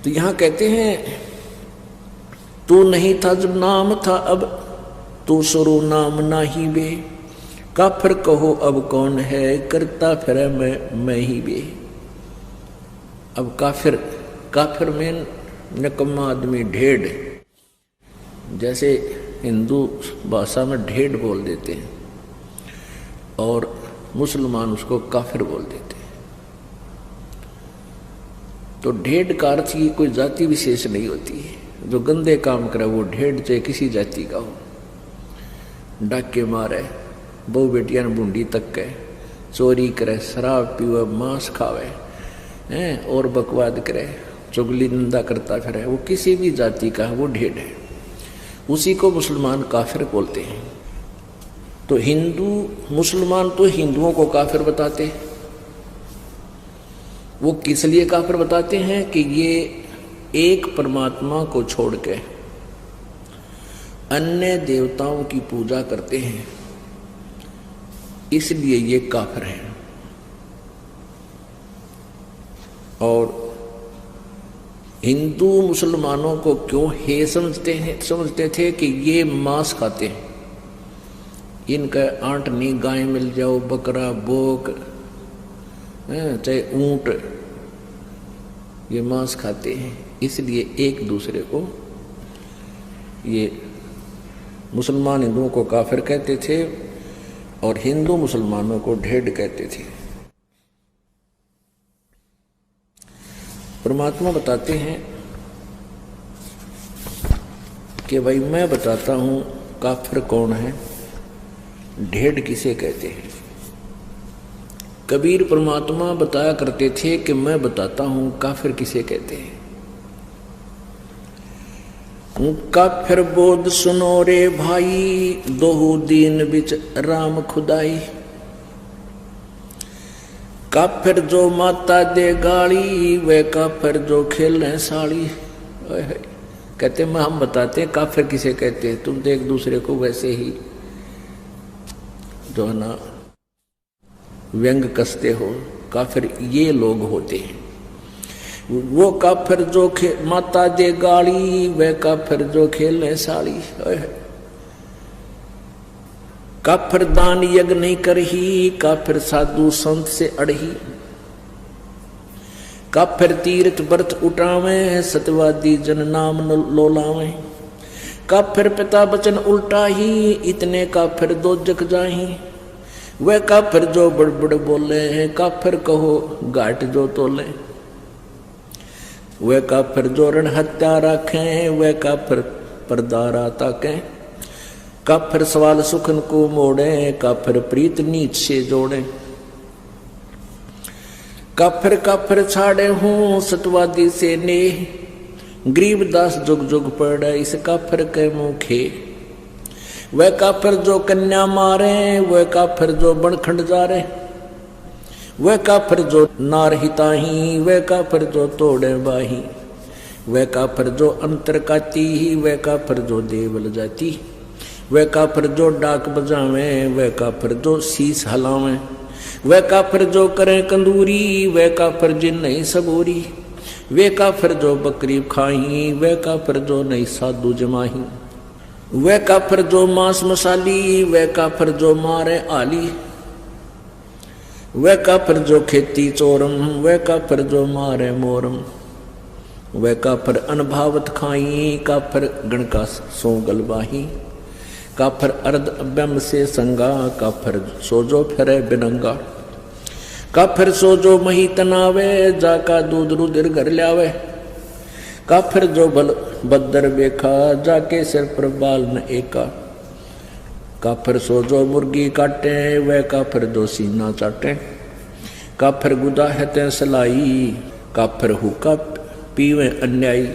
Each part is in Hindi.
तो यहां कहते हैं तू नहीं था जब नाम था, अब तू शुरू नाम नाही बे। काफिर कहो अब कौन है, करता फिर मैं ही बे। अब काफिर में निकम्मा आदमी, ढेढ़, जैसे हिंदू भाषा में ढेढ़ बोल देते हैं और मुसलमान उसको काफिर बोल देते हैं। तो ढेढ़ का अर्थ की कोई जाति विशेष नहीं होती है। जो गंदे काम करे वो ढेढ़, चाहे किसी जाति का हो, डाके मारे, बहु बेटियां बूंदी तक के, चोरी करे, शराब पीवे, मांस खावे हैं और बकवाद करे, चुगली निंदा करता फिरे, वो किसी भी जाति का है, वो ढेढ़ है। उसी को मुसलमान काफिर बोलते हैं। तो मुसलमान तो हिंदुओं को काफिर बताते हैं। वो किस लिए काफिर बताते हैं कि ये एक परमात्मा को छोड़ के अन्य देवताओं की पूजा करते हैं, इसलिए ये काफिर हैं। और हिंदू मुसलमानों को क्यों हे समझते थे कि ये मांस खाते हैं, इनका आंट नहीं, गाय मिल जाओ, बकरा, बोक, चाहे ऊंट, ये मांस खाते हैं, इसलिए एक दूसरे को ये मुसलमान हिंदुओं को काफिर कहते थे और हिंदू मुसलमानों को ढेढ़ कहते थे। परमात्मा बताते हैं कि भाई मैं बताता हूं काफिर कौन है, ढेढ़ किसे कहते हैं। कबीर परमात्मा बताया करते थे कि मैं बताता हूं काफिर किसे कहते हैं। काफिर बोध सुनो रे भाई, दोहू दीन बिच राम खुदाई। काफिर जो माता दे गाली, वे काफिर जो खेले साड़ी। कहते मैं हम बताते हैं काफिर किसे कहते हैं, तुम तो एक दूसरे को वैसे ही जो है ना व्यंग कसते हो। काफिर ये लोग होते हैं। वो काफिर जो माता दे गाली, वे काफिर जो खेले साड़ी। काफिर दान यज्ञ नहीं करही, काफिर साधु संत से अड़ही। काफिर तीर्थ व्रत उठावे, सत्यवादी जन नाम लोलावे। काफिर पिता वचन उल्टा ही, इतने काफिर दो जग जाही। वे काफिर जो बड़बड़ बोले हैं, काफिर कहो घाट जो तोले। वे काफिर जो रण हत्या रखें, वे काफिर परदारा ताकें। काफिर सवाल सुखन को मोड़े, काफिर प्रीत नीच से जोड़े। काफिर छाड़े हूं सतवादी से नेह, गरीबदास जुग जुग पड़े इस काफिर के मुखे। वह काफिर जो कन्या मारे, वह काफिर जो बनखंड जा रहे। वह काफिर जो नार हिताही, वह काफिर जो तोड़े बाही। वह काफिर जो अंतर काती, वह काफिर जो देवल जाती। वह काफिर जो डाक बजावे, वह काफिर जो शीस हलावे। वह काफिर जो करे कंदूरी, वह काफिर जिन नहीं सबूरी। वे काफिर जो बकरी खाही, वह काफिर जो नहीं साधु जमाही। वह काफिर जो मांस मसाली, वह काफिर जो मारे आली। वह काफिर जो खेती चोरम, वह काफिर जो मारे मोरम। वह काफिर अनभावत खाई, काफिर गणका सो गलबाही। काफिर अर्ध अभ्यम से संगा, काफिर सोजो फिरे बिनंगा। काफिर सोजो मही तनावे, जाका दूध रुधिर घर ल्यावे। काफिर जो बल बदर बेखा, जाके सिर पर बाल न एका। काफिर सो जो मुर्गी काटे, वह काफिर जो सीना चाटे। काफिर गुदा है सलाई, काफिर हुक्का पीवे अन्यायी।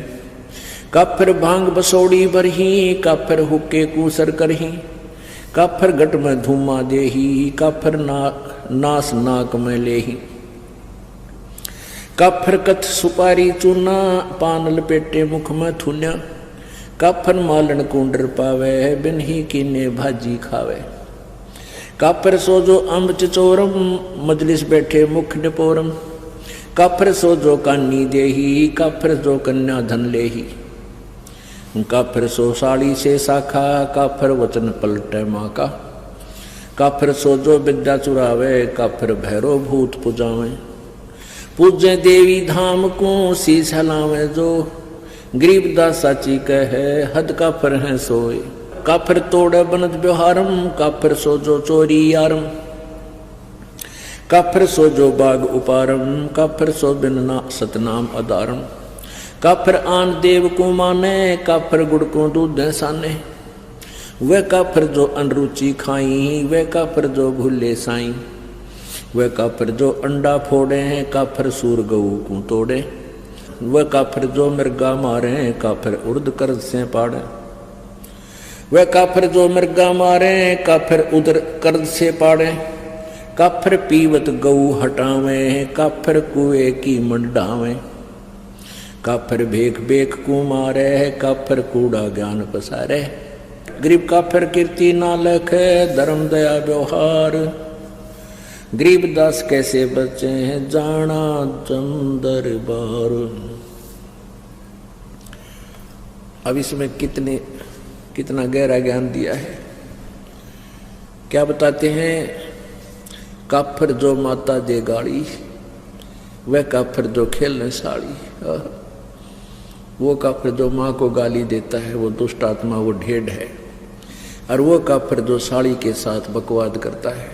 काफिर भांग बसोड़ी भरही, काफिर हुक्के कूसर करही। काफिर घट में धूमा देही, काफिर नास नाक में लेही। काफिर कथ सुपारी चूना, पान लपेटे मुख में थुन्या। काफिर मालन कुंडर पावे, बिन ही कीने भाजी खावे। काफिर सो जो अम्ब चचोरम, मजलिस बैठे मुख निपोरम। काफिर सो जो कानी देही, काफिर जो कन्या धन लेही, काफिर सो साड़ी से शाखा, काफिर वचन पलटे माँ का, काफिर सो जो विद्या चुरावे, काफिर भैरो भूत पुजावे, पूजे देवी धाम को शीश हलावे जो, गरीबदास साची कहे हद काफिर है सोए, काफिर तोड़े बनत व्यवहारम, काफिर सो जो चोरी यारम, काफिर सो जो बाग उपारम, काफिर सो बिन सतनाम अदारम, काफिर आन देव को माने, काफिर गुड़ को दूध साने, वह काफिर जो अनरुचि खाई, वह काफिर जो भूले साई, वह काफिर जो अंडा फोड़े हैं, काफिर सूर गऊ को तोड़े, वह काफिर जो मृगा मारे, काफिर उर्द कर्ज से पाड़े, वह काफिर जो मृगा मारे, काफिर उदर कर्ज से पाड़े, काफिर पीवत गऊ हटावे, काफिर कुएं की मंडावे, काफिर भेख भेख को मारे, काफिर कूड़ा ज्ञान पसारे, गरीब काफिर कीर्ति ना लखे, धर्म दया व्यवहार, गरीबदास कैसे बचे हैं जाना जम दरबार। अब इसमें कितना गहरा ज्ञान दिया है। क्या बताते हैं, काफिर जो माता दे गाड़ी, वह काफिर जो खेलने साड़ी, वो काफिर जो माँ को गाली देता है वो दुष्ट आत्मा, वो ढेढ़ है, और वो काफिर जो साड़ी के साथ बकवाद करता है,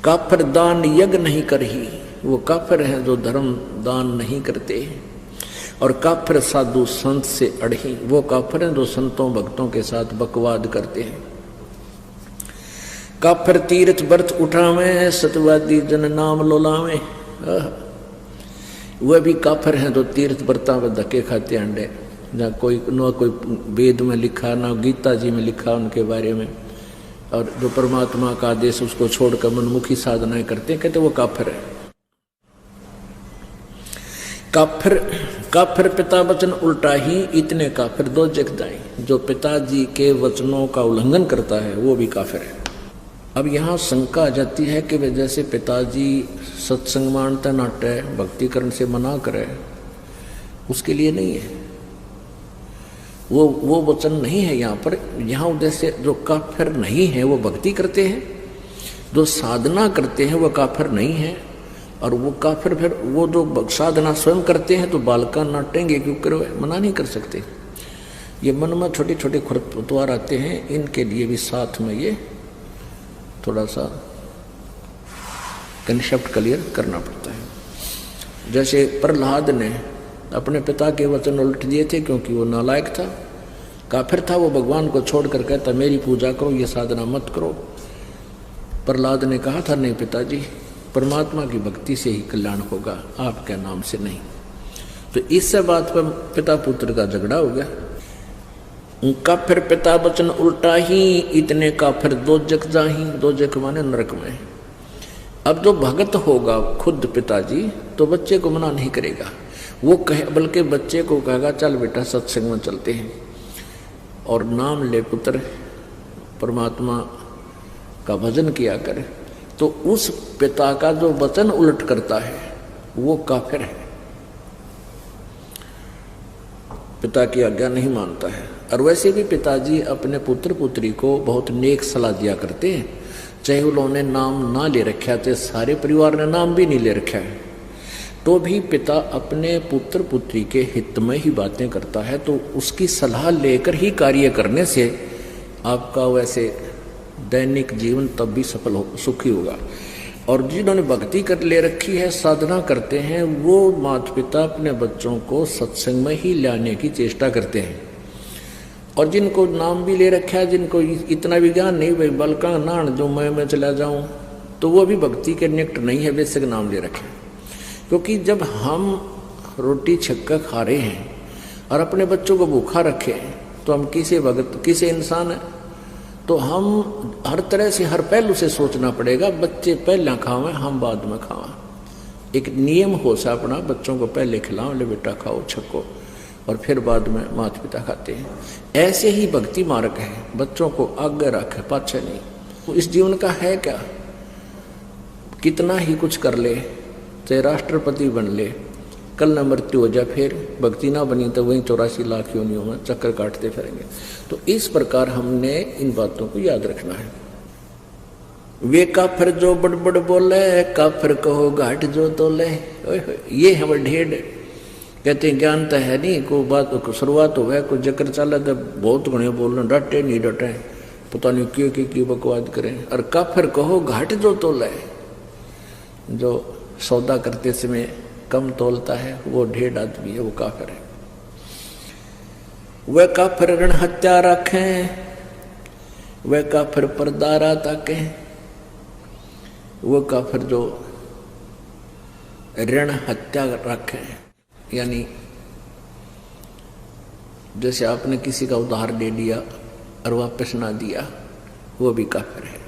काफिर दान यज्ञ नहीं करही, वो काफिर हैं जो धर्म दान नहीं करते, और काफिर साधु संत से अड़ही, वो काफिर हैं जो संतों भक्तों के साथ बकवाद करते हैं, काफिर तीर्थ व्रत उठावे, सतवादी जन नाम लोलावे, वह भी काफिर हैं जो तीर्थ व्रता में धक्के खाते अंडे, जहाँ कोई वेद में लिखा ना गीता जी में लिखा उनके बारे में, और जो परमात्मा का आदेश उसको छोड़कर मनमुखी साधनाएं करते हैं, कहते वो काफिर है। काफिर पिता वचन उल्टा ही, इतने काफिर दो जग जाए, जो पिताजी के वचनों का उल्लंघन करता है वो भी काफिर है। अब यहाँ शंका आ जाती है कि वे जैसे पिताजी सत्संग मानते नाटे भक्तिकरण से मना करे, उसके लिए नहीं है, वो वचन नहीं है यहाँ पर। यहाँ उद्देश्य जो काफिर नहीं है वो भक्ति करते हैं, जो साधना करते हैं वो काफिर नहीं है, और वो काफिर फिर वो जो साधना स्वयं करते हैं तो बालका नाटेंगे क्योंकि मना नहीं कर सकते। ये मन में छोटे छोटे खरपतवार आते हैं, इनके लिए भी साथ में ये थोड़ा सा कंसेप्ट क्लियर करना पड़ता है। जैसे प्रहलाद ने अपने पिता के वचन उल्ट दिए थे क्योंकि वो नालायक था, काफिर था, वो भगवान को छोड़कर कहता मेरी पूजा करो, ये साधना मत करो। प्रहलाद ने कहा था नहीं पिताजी, परमात्मा की भक्ति से ही कल्याण होगा, आपके नाम से नहीं। तो इस बात पर पिता पुत्र का झगड़ा हो गया। काफिर पिता वचन उल्टा ही, इतने काफिर दो जग जाही, दो जग माने नरक में। अब जो भगत होगा खुद पिताजी तो बच्चे को मना नहीं करेगा, वो कहे बल्कि बच्चे को कहेगा चल बेटा सत्संग में चलते हैं और नाम ले पुत्र, परमात्मा का भजन किया करे। तो उस पिता का जो वचन उलट करता है वो काफिर है, पिता की आज्ञा नहीं मानता है। और वैसे भी पिताजी अपने पुत्र पुत्री को बहुत नेक सलाह दिया करते हैं, चाहे उन्होंने नाम ना ले रखा, चाहे सारे परिवार ने नाम भी नहीं ले रखा है, तो भी पिता अपने पुत्र पुत्री के हित में ही बातें करता है। तो उसकी सलाह लेकर ही कार्य करने से आपका वैसे दैनिक जीवन तब भी सफल हो, सुखी होगा। और जिन्होंने भक्ति कर ले रखी है, साधना करते हैं, वो माता पिता अपने बच्चों को सत्संग में ही लाने की चेष्टा करते हैं। और जिनको नाम भी ले रखा है, जिनको इतना भी ज्ञान नहीं, भाई बलका नान जो मैं चला जाऊं, तो वो भी भक्ति के निकट नहीं है, बेशक नाम ले रखे। क्योंकि जब हम रोटी छक्का खा रहे हैं और अपने बच्चों को भूखा रखे तो हम किसे भगत किसे इंसान है, तो हम हर तरह से हर पहलू से सोचना पड़ेगा, बच्चे पहले खावें हम बाद में खावें। एक नियम हो सा अपना, बच्चों को पहले खिलाओ, ले बेटा खाओ छक्को, और फिर बाद में माता पिता खाते हैं। ऐसे ही भक्ति मार्ग है, बच्चों को आगे रखे पाछे नहीं। तो इस जीवन का है क्या, कितना ही कुछ कर ले चाहे राष्ट्रपति बन ले, कल न मृत्यु हो जाए, फिर भक्ति ना बनी तो वहीं 84 लाख योनियों में चक्कर काटते फिरेंगे। तो इस प्रकार हमने इन बातों को याद रखना है। वे काफिर जो बड़ बड़ बोले, काफिर कहो घाट जो तोले। ये है वो ढेड़। कहते हैं ज्ञान तो है नहीं, कोई बात को शुरुआत हो गया, कोई जकर चला तो बहुत घने बोलना, डटे नहीं डटे, पता नहीं क्यों की बकवाद करें। और काफिर कहो घाट जो तोले, जो सौदा करते समय कम तोलता है वो ढेड़ आदमी है, वो काफिर है। वह काफिर रण हत्या रखें, वह काफिर परदारा ताके। वो काफिर जो ऋण हत्या रखे, यानी जैसे आपने किसी का उधार ले लिया और वापस ना दिया, वो भी काफिर है।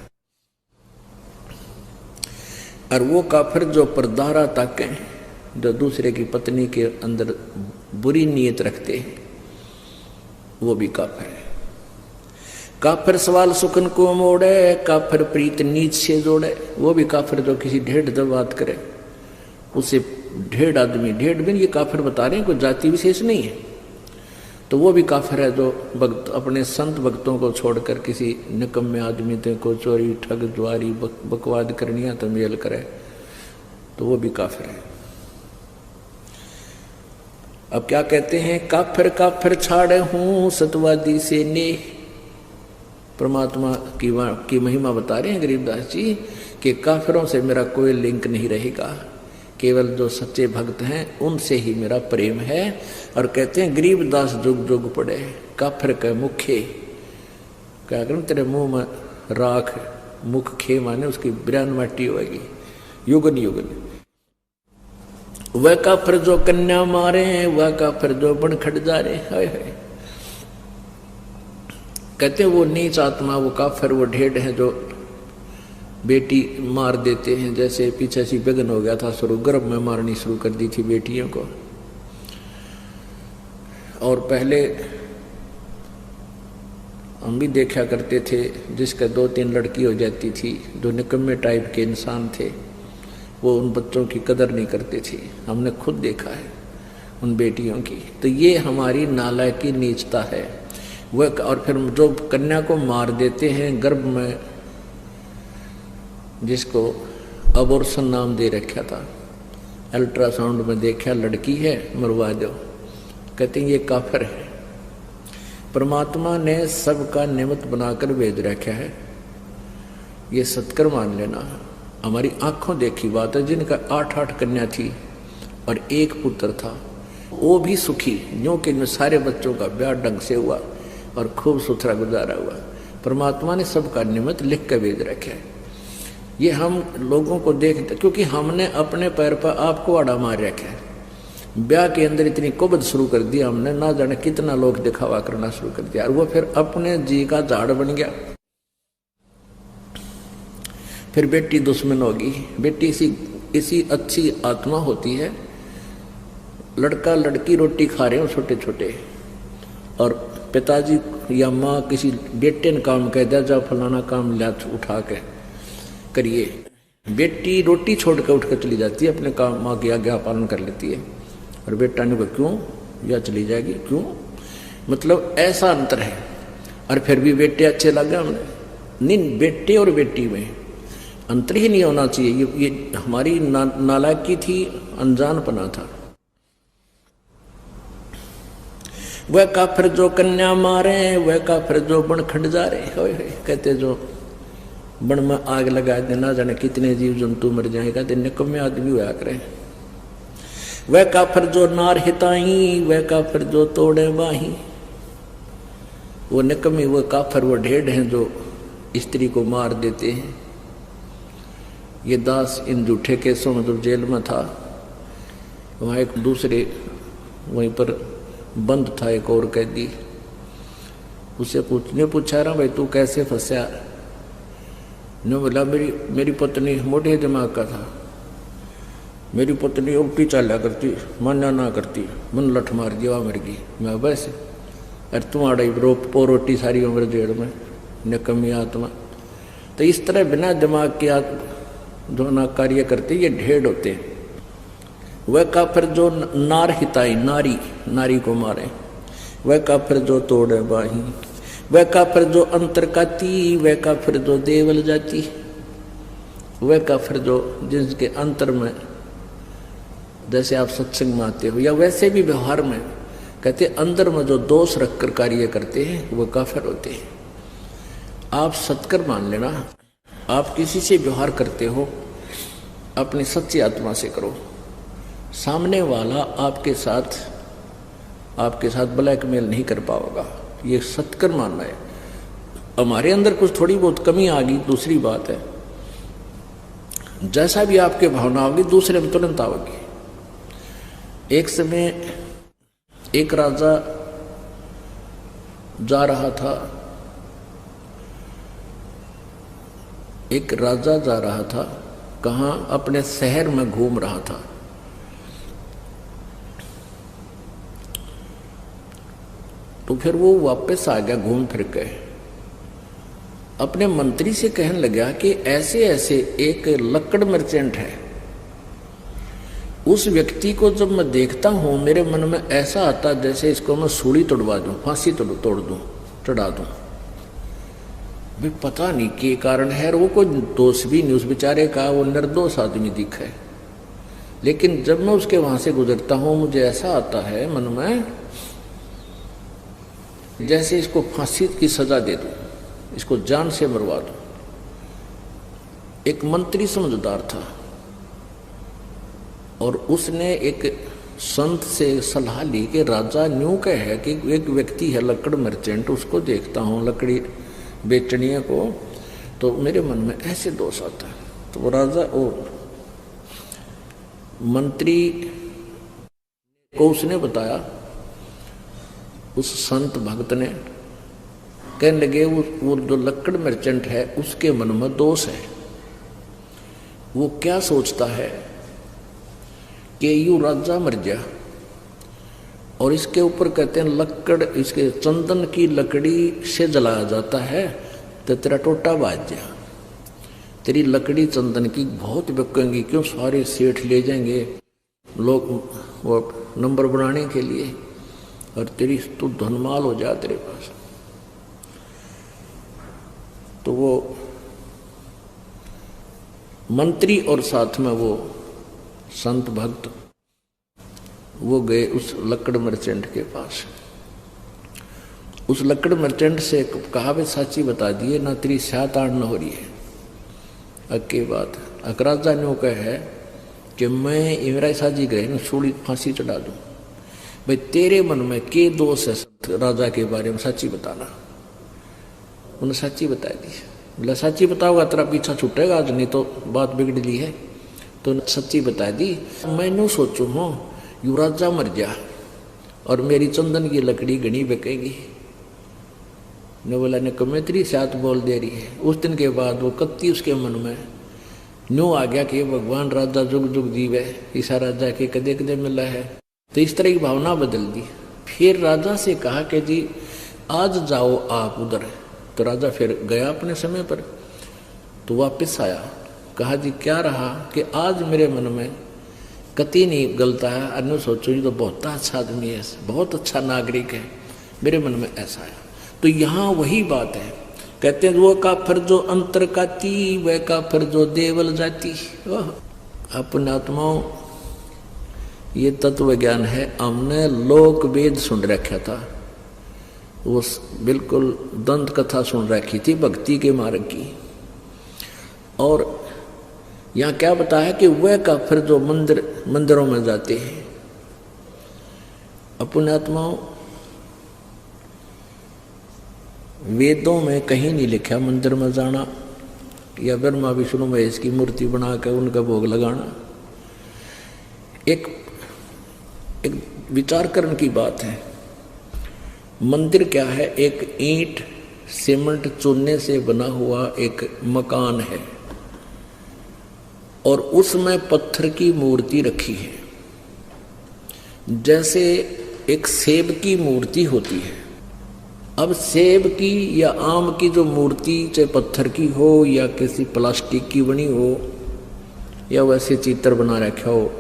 और वो काफिर जो परदारा ताके, जो दूसरे की पत्नी के अंदर बुरी नीयत रखते हैं, वो भी काफिर है। काफिर सवाल सुकन को मोड़े, काफिर प्रीत नीच से जोड़े। वो भी काफिर जो किसी ढेड़ जब बात करे, उसे ढेड़ आदमी, ढेड़ भी ये काफिर बता रहे हैं, कोई जाति विशेष नहीं है। तो वो भी काफिर है जो भक्त अपने संत भक्तों को छोड़कर किसी निकम्मे आदमी को चोरी ठग ज्वारी बकवाद करनिया तो मेल करे, तो वो भी काफिर है। अब क्या कहते हैं, काफिर काफिर छाड़े हूं सतवादी से ने। परमात्मा की महिमा बता रहे हैं गरीबदास जी कि काफिरों से मेरा कोई लिंक नहीं रहेगा, केवल जो सच्चे भक्त हैं उनसे ही मेरा प्रेम है। और कहते हैं गरीबदास जुग जुग पड़े, काफिर के मुखे। क्या करूं, तेरे मुंह में राख, मुख खे माने उसकी ब्रान माटी होगी युगन युगन। वह काफिर जो कन्या मारे, वह काफिर जो बन खट जा रहे। हाय हाय, कहते हैं वो नीच आत्मा, वो काफिर, वो ढेड़ है जो बेटी मार देते हैं। जैसे पीछे सी विघ्न हो गया था, शुरू गर्भ में मारनी शुरू कर दी थी बेटियों को। और पहले हम भी देखा करते थे, जिसका 2-3 लड़की हो जाती थी, जो निकम्मे टाइप के इंसान थे, वो उन बच्चों की कदर नहीं करते थे। हमने खुद देखा है उन बेटियों की। तो ये हमारी नालायकी नीचता है। वह और फिर जो कन्या को मार देते हैं गर्भ में, जिसको अबॉर्शन नाम दे रखा था, अल्ट्रासाउंड में देखा लड़की है, मरवा दो। कहते हैं ये काफिर है। परमात्मा ने सबका निमित्त बनाकर भेज रखा है, ये सत्कर मान लेना। हमारी आंखों देखी बात है, जिनका 8-8 कन्या थी और 1 पुत्र था, वो भी सुखी, यूं कि सारे बच्चों का ब्याह ढंग से हुआ और खूब सुथरा गुजारा हुआ। परमात्मा ने सबका निमित्त लिख कर भेज रखे है। ये हम लोगों को देखते, क्योंकि हमने अपने पैर पर आपको आड़ा मार रखा है। ब्याह के अंदर इतनी कुबद शुरू कर दी हमने, ना जाने कितना लोग दिखावा करना शुरू कर दिया, और वो फिर अपने जी का झाड़ बन गया। फिर बेटी दुश्मन होगी। बेटी इसी अच्छी आत्मा होती है। लड़का लड़की रोटी खा रहे हो छोटे छोटे, और पिताजी या माँ किसी बेटे ने काम कह दिया, जा फलाना काम ला उठा के करिए, बेटी रोटी छोड़ कर उठ कर चली जाती है, अपने काम माँ की आज्ञा पालन कर लेती है। और बेटा ने कहा क्यों, या चली जाएगी क्यों, मतलब ऐसा अंतर है। और फिर भी बेटे अच्छे लगे हमने, नहीं, बेटे और बेटी में अंतर ही नहीं होना चाहिए। ये हमारी नालायकी थी, अनजानपना था। वह काफिर जो कन्या मारे, वह काफिर जो बन खट जा रहे। कहते जो बन में आग लगा देना, जाने कितने जीव जंतु मर जाएगा, निकम्मे आदमी हुआ करे। वह काफिर जो नार हिताई, वह काफिर जो तोड़े बाही। वो निकम्मी, वो काफिर, वो ढेड़ हैं जो स्त्री को मार देते हैं। ये दास इन झूठे केसों में जब जेल में था, वहाँ एक दूसरे वहीं पर बंद था, एक और कैदी, उससे पूछा रहा भाई तू कैसे फंसा। ने बोला मेरी पत्नी मोटे दिमाग का था, मेरी पत्नी उल्टी चाला करती, माना ना करती, मन लठ मार दिया, मर गई। मैं बस, अरे तुम्हारा रोटी सारी उम्र जेल में, निकम्मी आत्मा। तो इस तरह बिना दिमाग के जो ना कार्य करते, ये ढेड़ होते हैं। वह काफिर जो नार हिताई, नारी नारी को मारे, वह काफिर जो तोड़े बाही, वह काफिर जो अंतर काती, वह काफिर जो देवल जाती, वह काफिर जो जिसके अंतर में, जैसे आप सत्संग में आते हो या वैसे भी व्यवहार में कहते अंदर में जो दोष रखकर कार्य करते हैं वह काफिर होते हैं। आप सत्कर मान लेना, आप किसी से व्यवहार करते हो अपनी सच्ची आत्मा से करो, सामने वाला आपके साथ ब्लैकमेल नहीं कर पाएगा, ये सत्कर मानना है। हमारे अंदर कुछ थोड़ी बहुत कमी आ गई दूसरी बात है, जैसा भी आपके भावना होगी दूसरे में तुरंत आओगी। एक समय एक राजा जा रहा था, कहाँ, अपने शहर में घूम रहा था। तो फिर वो वापस आ गया घूम फिर के, अपने मंत्री से कहने लगा कि ऐसे ऐसे एक लकड़ मर्चेंट है, उस व्यक्ति को जब मैं देखता हूं मेरे मन में ऐसा आता जैसे इसको मैं सूली तोड़वा दूं, फांसी तोड़ दूं, चढ़ा दूं। भाई पता नहीं के कारण है, वो कोई दोष भी नहीं उस बेचारे का, वो निर्दोष आदमी दिखे, लेकिन जब मैं उसके वहां से गुजरता हूं मुझे ऐसा आता है मन में जैसे इसको फांसी की सजा दे दूं, इसको जान से मरवा दूं। एक मंत्री समझदार था और उसने एक संत से सलाह ली कि राजा न्यू कह है कि एक व्यक्ति है लकड़ मर्चेंट, उसको देखता हूँ लकड़ी बेचनिया को, तो मेरे मन में ऐसे दोष आता है। तो वो राजा वो मंत्री को उसने बताया, उस संत भक्त ने, कहने लगे वो जो लकड़ मर्चेंट है उसके मन में दोष है, वो क्या सोचता है कि यू राजा मर गया और इसके ऊपर कहते हैं लकड़, इसके चंदन की लकड़ी से जलाया जाता है तो तेरा टोटा बाज गया, तेरी लकड़ी चंदन की बहुत बिकेंगी, क्यों सारे सेठ ले जाएंगे लोग वो नंबर बनाने के लिए, और तेरी तू धनमाल हो जा तेरे पास। तो वो मंत्री और साथ में वो संत भक्त वो गए उस लकड़ मर्चेंट के पास। उस लकड़ मर्चेंट से कहा वे साची बता दिए ना, तेरी सात आड़ न हो रही है अक्के बात। अकराजा ने कहा है कि मैं इमरा साजी गए न छोड़ी फांसी चढ़ा दूं। भाई तेरे मन में के दोष है राजा के बारे में, सच्ची बताना। उन्हें सच्ची बता दी। बोला सच्ची बताओगा तेरा पीछा छूटेगा आज, नहीं तो बात बिगड़ ली है। तो सच्ची बता दी। मैनू सोचू हूँ यू राजा मर गया और मेरी चंदन की लकड़ी घनी बिकेगी। ने बोला ने कमेत्री साथ बोल दे रही है। उस दिन के बाद वो कत्ती उसके मन में न्यू आ गया कि भगवान राजा जुग जुग जीवे, ईसा राजा के कदे कदे मिला है। तो इस तरह की भावना बदल दी। फिर राजा से कहा कि जी आज जाओ आप उधर। तो राजा फिर गया अपने समय पर। तो वापस आया, कहा जी क्या रहा कि आज मेरे मन में कति नहीं गलता है। अन्य सोचो ये तो बहुत अच्छा आदमी है, बहुत अच्छा नागरिक है, मेरे मन में ऐसा है। तो यहाँ वही बात है, कहते हैं वो काफिर जो अंतर काती, वह काफिर जो देवल जाती। अपने आत्माओं ये तत्व ज्ञान है। हमने लोक वेद सुन रखा था, वो बिल्कुल दंत कथा सुन रखी थी भक्ति के मार्ग की। और यहाँ क्या बताया कि वह काफिर जो मंदिरों में जाते हैं। अपने आत्माओं वेदों में कहीं नहीं लिखा मंदिर में जाना या ब्रह्मा विष्णु महेश की मूर्ति बनाकर उनका भोग लगाना। एक विचार करने की बात है। मंदिर क्या है? एक ईंट सीमेंट चूने से बना हुआ एक मकान है और उसमें पत्थर की मूर्ति रखी है। जैसे एक सेब की मूर्ति होती है। अब सेब की या आम की जो मूर्ति चाहे पत्थर की हो या किसी प्लास्टिक की बनी हो या वैसे चित्र बना रखा हो,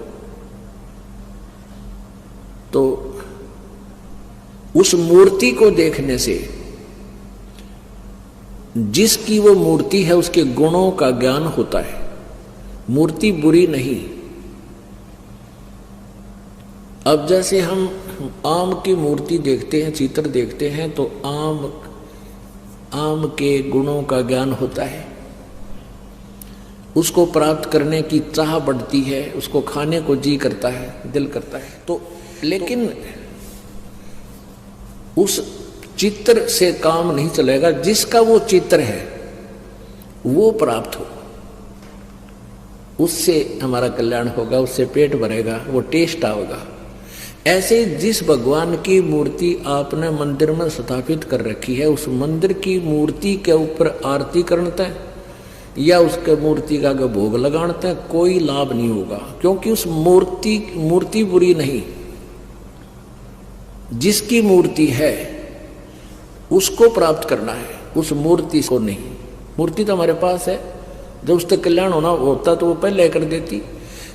तो उस मूर्ति को देखने से जिसकी वो मूर्ति है उसके गुणों का ज्ञान होता है। मूर्ति बुरी नहीं। अब जैसे हम आम की मूर्ति देखते हैं, चित्र देखते हैं, तो आम के गुणों का ज्ञान होता है, उसको प्राप्त करने की चाह बढ़ती है, उसको खाने को जी करता है, दिल करता है। तो लेकिन उस चित्र से काम नहीं चलेगा, जिसका वो चित्र है वो प्राप्त हो, उससे हमारा कल्याण होगा, उससे पेट भरेगा, वो टेस्ट आएगा। ऐसे जिस भगवान की मूर्ति आपने मंदिर में स्थापित कर रखी है, उस मंदिर की मूर्ति के ऊपर आरती करते हैं या उसके मूर्ति का भोग लगाते हैं, कोई लाभ नहीं होगा, क्योंकि उस मूर्ति बुरी नहीं। जिसकी मूर्ति है उसको प्राप्त करना है, उस मूर्ति को नहीं। मूर्ति तो हमारे पास है, जब उसका कल्याण होना होता तो वो पहले कर देती।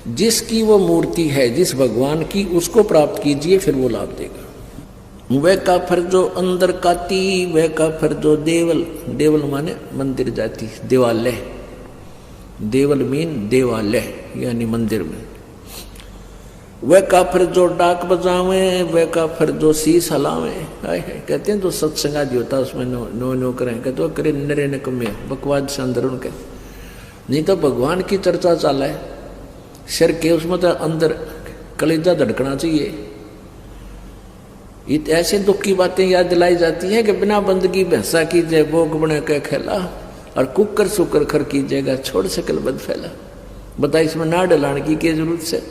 जिसकी वो मूर्ति है, जिस भगवान की, उसको प्राप्त कीजिए, फिर वो लाभ देगा। वह काफर जो अंदर काती, वह काफर जो देवल, देवल माने मंदिर जाती, देवालय, देवल मीन देवालय यानी मंदिर में। वह काफर जो डाक बजावे, वह काफर जो शीश हलावे। कहते हैं तो सत्संग आदि होता है उसमें नो करें, कहते वो करे नरे निकम्मे, बकवाद से अंदर उनके। नहीं तो भगवान की चर्चा चाला है सिर के, उसमें तो अंदर कलेजा धड़कना चाहिए। ऐसे दुख की बातें याद दिलाई जाती हैं कि बिना बंदगी भैंसा कीजिए, भोग बने के खेला, और कुकर सुकर खर कीजिएगा, छोड़ सकल बद फैला। बता इसमें ना डलाने की क्या जरूरत से।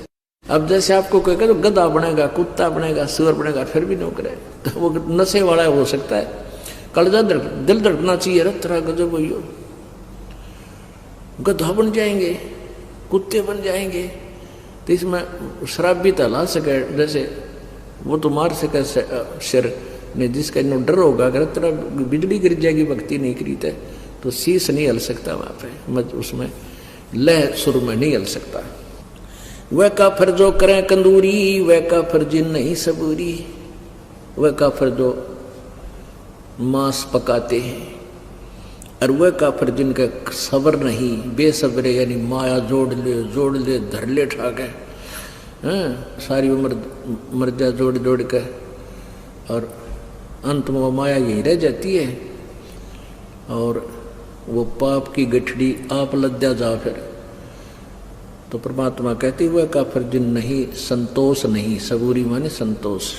अब जैसे आपको कोई कहे तो गधा बनेगा, कुत्ता बनेगा, सुअर बनेगा, फिर भी नो करे, तो वो नशे वाला हो सकता है। कलेजा दिल धड़कना चाहिए, रहा गजब हो, गधा बन जाएंगे, कुत्ते बन जाएंगे, तो इसमें शराब भी तला सके, जैसे वो तो मार सके सिर ने, जिसका इन्हों डर होगा, अगर तरह बिजली गिर जाएगी भक्ति नहीं करी तो शीश नहीं हल सकता वहाँ पे, उसमें लह सुर में नहीं हल सकता। वह काफर जो करें कंदूरी, वह काफर जिन नहीं सबूरी। वह काफर जो मांस पकाते हैं, और वह काफर जिनका सबर नहीं, बेसब्रे यानी माया जोड़ ले धर ले ठाके, सारी उम्र मर्जा जोड़ के, और अंत में वो माया यही रह जाती है, और वो पाप की गठड़ी आप लद्या जा फिर। तो परमात्मा कहते हुए काफिर जिन नहीं संतोष नहीं, सबूरी माने संतोष।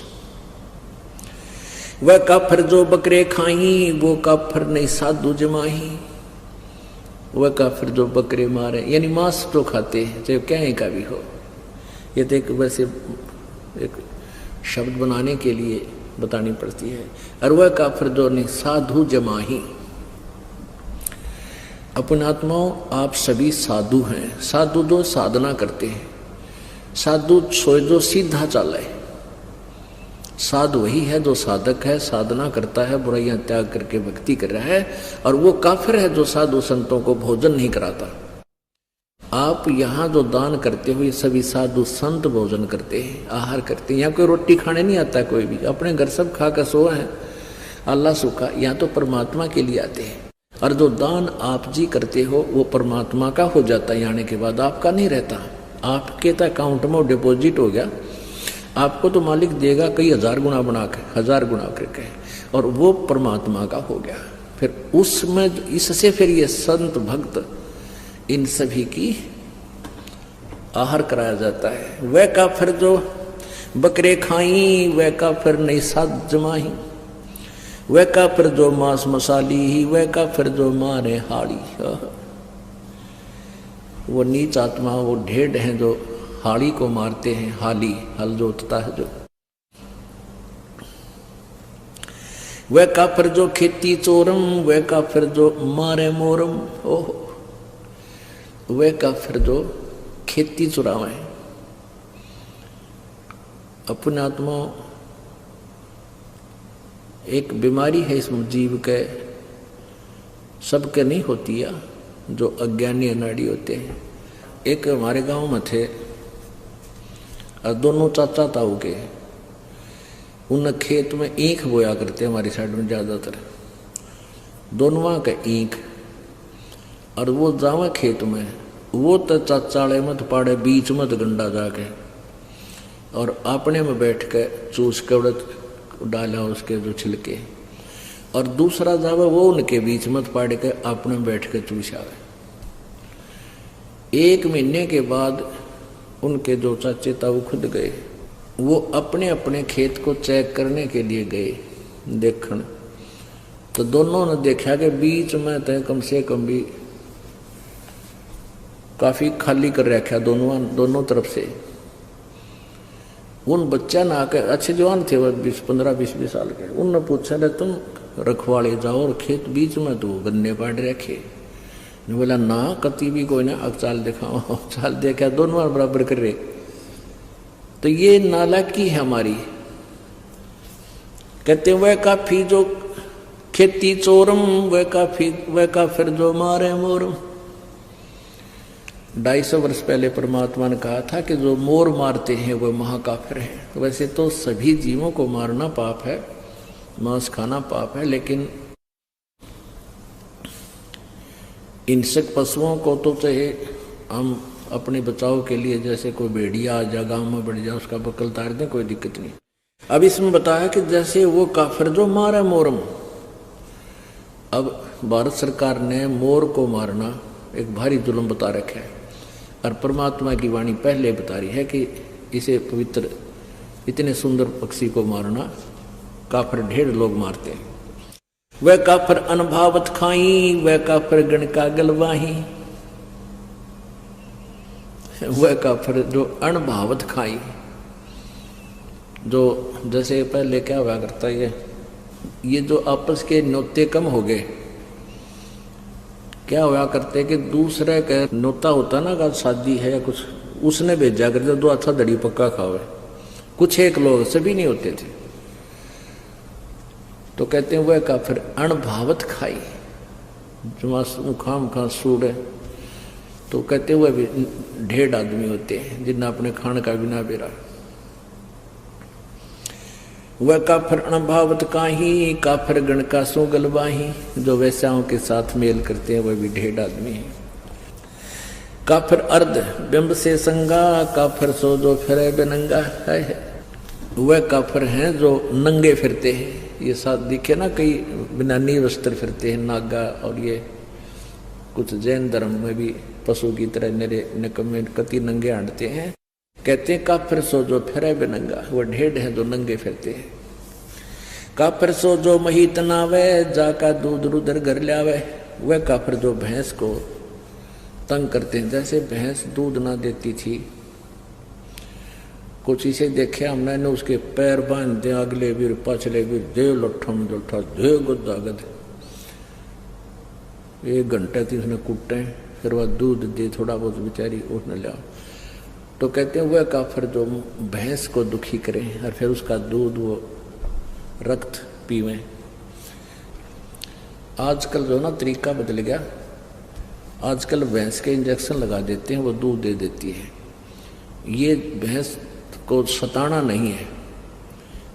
वह काफिर जो बकरे खाई, वो काफिर नहीं साधु जमाही। वह काफिर जो बकरे मारे यानी मांस तो खाते हैं, चाहे क्या का भी हो। ये तो एक वैसे एक शब्द बनाने के लिए बतानी पड़ती है। और वह काफिर जो नहीं साधु जमाही। अपने आत्माओं, आप सभी साधु हैं। साधु जो साधना करते हैं, साधु सोए जो सीधा चाले। साधु वही है जो साधक है, साधना करता है, बुराइयां त्याग करके भक्ति कर रहा है। और वो काफिर है जो साधु संतों को भोजन नहीं कराता। आप यहाँ जो दान करते हो, ये सभी साधु संत भोजन करते हैं, आहार करते हैं। यहाँ कोई रोटी खाने नहीं आता कोई भी, अपने घर सब खा कर सोए हैं, अल्लाह सुखा। यहाँ तो परमात्मा के लिए आते हैं। और जो दान आप जी करते हो वो परमात्मा का हो जाता है, आने के बाद आपका नहीं रहता। आपके तो अकाउंट में डिपॉजिट हो गया, आपको तो मालिक देगा कई हजार गुना बना के, 1000 गुना करके, और वो परमात्मा का हो गया। फिर उसमें इससे फिर ये संत भक्त इन सभी की आहार कराया जाता है। वह काफिर जो बकरे खाई, वह काफिर नहीं साध जमाही। वह काफिर जो मांस मसाली, वह काफिर जो मारे हाड़ी। वो नीच आत्मा, वो ढेड हैं जो हाड़ी को मारते हैं। हाली हल जोतता है जो। वह काफिर जो खेती चोरम, वह काफिर जो मारे मोरम। ओहो, वह काफिर जो खेती चुरावे। अपने आत्मा एक बीमारी है इस जीव के, सबके नहीं होती है, जो अज्ञानी अनाड़ी होते हैं। एक हमारे गांव में थे, और दोनों चाचा ताऊ के, उन खेत में ईख बोया करते हमारी साइड में ज़्यादातर, दोनों का ईख। और वो जावा खेत में, वो तो चाचाले मत पाड़े बीच मत गंडा जाके, और अपने में बैठ के चूस के उड़द डाला उसके जो छिलके, और दूसरा जावा वो उनके बीच मत पाड़ के अपने में बैठ के चूस आवे। 1 महीने के बाद उनके जो चाचे था वो खुद गए, वो अपने अपने खेत को चेक करने के लिए गए देखने। तो दोनों ने देखा कि बीच में तो कम से कम भी काफी खाली कर रखा दोनों तरफ से। उन बच्चा ना आकर, अच्छे जवान थे वो 15-20 साल के, उनने पूछा रे तुम रखवाले जाओ और खेत बीच में तो गन्ने पाड़ रखे। बोला ना कति भी कोई ना, अब चाल दिखाओ। चाल देखा दोनों बराबर कर रहे। तो ये नालायकी है हमारी। कहते वह काफी जो खेती चोरम, वह काफिर जो मारे मोरम। 250 वर्ष पहले परमात्मा ने कहा था कि जो मोर मारते हैं वह महाकाफिर है। वैसे तो सभी जीवों को मारना पाप है, मांस खाना पाप है, लेकिन हिंसक पशुओं को तो चाहे हम अपने बचाव के लिए, जैसे कोई भेड़िया आ जा गाँव में बढ़ जाए उसका बकल तार दें, कोई दिक्कत नहीं। अब इसमें बताया कि जैसे वो काफिर जो मारा मोरम। अब भारत सरकार ने मोर को मारना एक भारी जुल्म बता रखा है, और परमात्मा की वाणी पहले बता रही है कि इसे पवित्र, इतने सुंदर पक्षी को मारना काफिर ढेर लोग मारते हैं। वह काफिर अनभावत खाई, वह काफिर गण का गलवाही। वह काफिर जो अनभावत खाई, जो जैसे पहले क्या हुआ करता है, ये जो आपस के न्योते कम हो गए। क्या हुआ करते कि दूसरे का न्योता होता ना, का शादी है या कुछ, उसने भेजा करते दो अच्छा दड़ी पक्का खावे। कुछ एक लोग, सभी नहीं होते थे। तो कहते हैं वह काफिर अनभावत खाई, जो खाम खा सूड़ है। तो कहते वह भी ढेर आदमी होते हैं जिन्हें अपने खान का बिना बेरा। वह काफिर अनभावत काही, काफिर गण का सो गलवाही। जो वैश्याओं के साथ मेल करते हैं वह भी ढेर आदमी है। काफिर अर्ध बिंब से संगा, काफिर सो जो फिरे बेनंगा है। वह काफिर हैं जो नंगे फिरते हैं। ये साथ दिखे ना, कई बिना नी वस्त्र फिरते हैं नागा, और ये कुछ जैन धर्म में भी पशु की तरह मेरे निकम्मे कति नंगे हांडते हैं। कहते हैं काफिर सो जो फिरे बेनंगा, वह ढेर है जो नंगे फिरते हैं। काफिर सो जो मही तनावे, जाका दूध रुदर घर लावे। वह काफिर जो भैंस को तंग करते हैं, जैसे भैंस दूध ना देती थी, कुछ इसे देखे हमने ने, उसके पैर बांध दे अगले भी पछले भी, दे लठम लठा दे गुदागद। 1 घंटे थी उसने कुटे, फिर वह दूध दे थोड़ा बहुत बेचारी उठ न लिया। तो कहते हैं वह काफिर जो भैंस को दुखी करे और फिर उसका दूध वो रक्त पीवे। आजकल जो ना तरीका बदल गया, आजकल भैंस के इंजेक्शन लगा देते हैं, वो दूध दे देती है। ये भैंस को सताना नहीं है,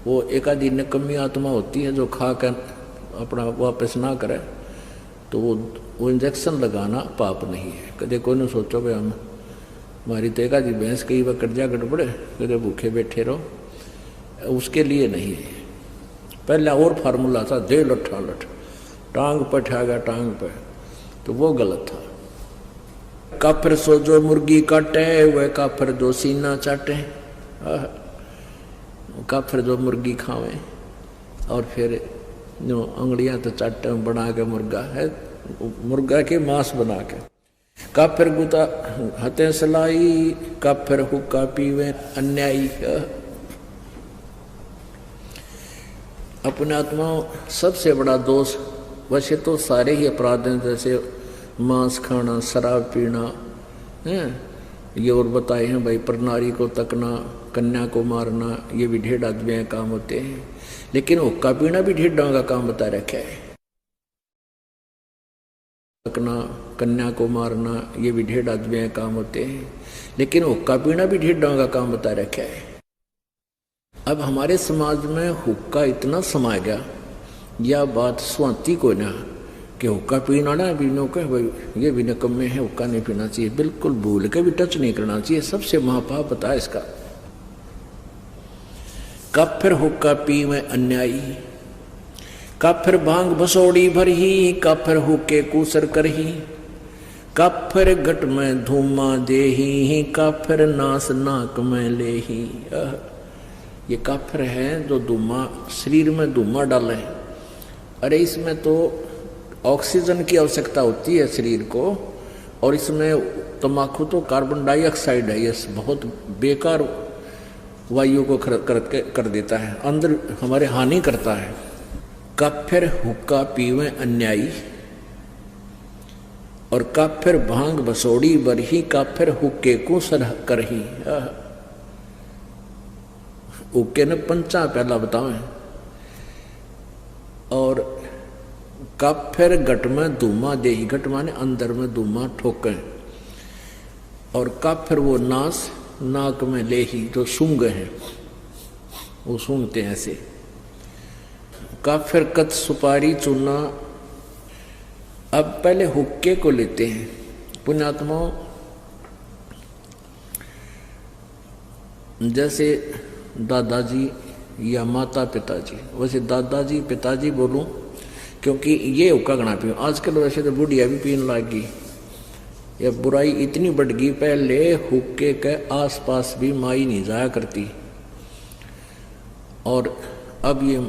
वो एक आधी निकम्मी आत्मा होती है जो खा कर अपना वापस ना करे, तो वो इंजेक्शन लगाना पाप नहीं है। कदे कोई ने सोचो भाई हम हमारी तो एक आधी भैंस कई बार कर्जा गड़बड़े, कदे भूखे बैठे रहो, उसके लिए नहीं है। पहले और फार्मूला था, दे लठा लठ, टांग पर ठागा टांग पर, तो वो गलत था। काफिर सो जो मुर्गी काटे, वह काफिर जो सीना चाटे। काफिर जो मुर्गी खावे और फिर जो अंगड़ियां तो चाटे बना के मुर्गा है, मुर्गा के मांस बना के। काफिर गुता हते सलाई, काफिर हुक्का पीवे अन्यायी। अपने आत्मा सबसे बड़ा दोष, वैसे तो सारे ही अपराध हैं, जैसे मांस खाना, शराब पीना है, ये और बताए हैं भाई, प्रनारी को तकना, कन्या को मारना, ये भी ढेर आदमी काम होते हैं। लेकिन हुक्का पीना भी ढेर का काम बता रखा है। तकना, कन्या को मारना, ये भी ढेर आदमी काम होते हैं। लेकिन हुक्का पीना भी ढेर का काम बता रखा है। अब हमारे समाज में हुक्का इतना समा गया, यह बात स्वाति को ना कि हुक्का पीना ना पीनो के भाई ये भी निकम्मे है, हुक्का नहीं पीना चाहिए, बिल्कुल भूल के भी टच नहीं करना चाहिए। सबसे महापाप पता है इसका। कब फिर हुक्का पी में अन्यायी, कब फिर भांग बसोड़ी भरही, कब फिर हुक्के कूसर करही, कब फिर घट में धूमा देही, कब फिर नास नाक में लेही। ये काफिर है जो धूमा शरीर में धूमा डाले। अरे इसमें तो ऑक्सीजन की आवश्यकता होती है शरीर को, और इसमें तम्बाकू तो कार्बन डाइऑक्साइड है, ये बहुत बेकार वायु को कर देता है, अंदर हमारे हानि करता है। कब फिर हुक्का पीवे अन्यायी, और कब फिर भांग बसोड़ी बरही, कब फिर हुक्के को सरह करही। हुक्के ने पंचा पहला बतावे, और कब फिर घट में धूमा देही, घट माने अंदर में धूमा ठोके, और कब फिर वो नास नाक में लेही, जो सूंघ हैं वो सूंघते हैं ऐसे। कब फिर कत सुपारी चूना। अब पहले हुक्के को लेते हैं पुण्यात्माओं, जैसे दादाजी या माता पिताजी, वैसे दादाजी पिताजी बोलूं क्योंकि ये हुक्का गणा पी। आजकल वैसे तो बुढ़िया भी पीने लग गई, यह बुराई इतनी बढ़ गई। पहले हुक्के के आसपास भी माई नहीं जाया करती, और अब ये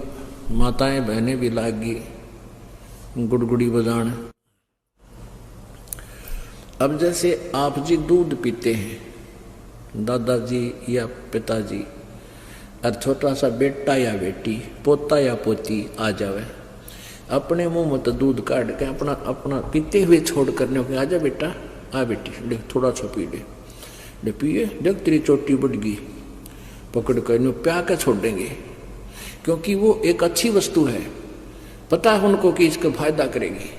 माताएं बहनें भी लाग गई गुड़गुड़ी बजान। अब जैसे आप जी दूध पीते हैं दादाजी या पिताजी, और छोटा सा बेटा या बेटी, पोता या पोती आ जावे, अपने मुंह में तो दूध काट के अपना अपना पीते हुए छोड़ करने के, आजा बेटा आ बेटी देख थोड़ा सा पी ले पिए, देख तेरी चोटी बढ़ गई, पकड़ कर नो प्या के छोड़ देंगे, क्योंकि वो एक अच्छी वस्तु है, पता है उनको कि इसका फायदा करेगी।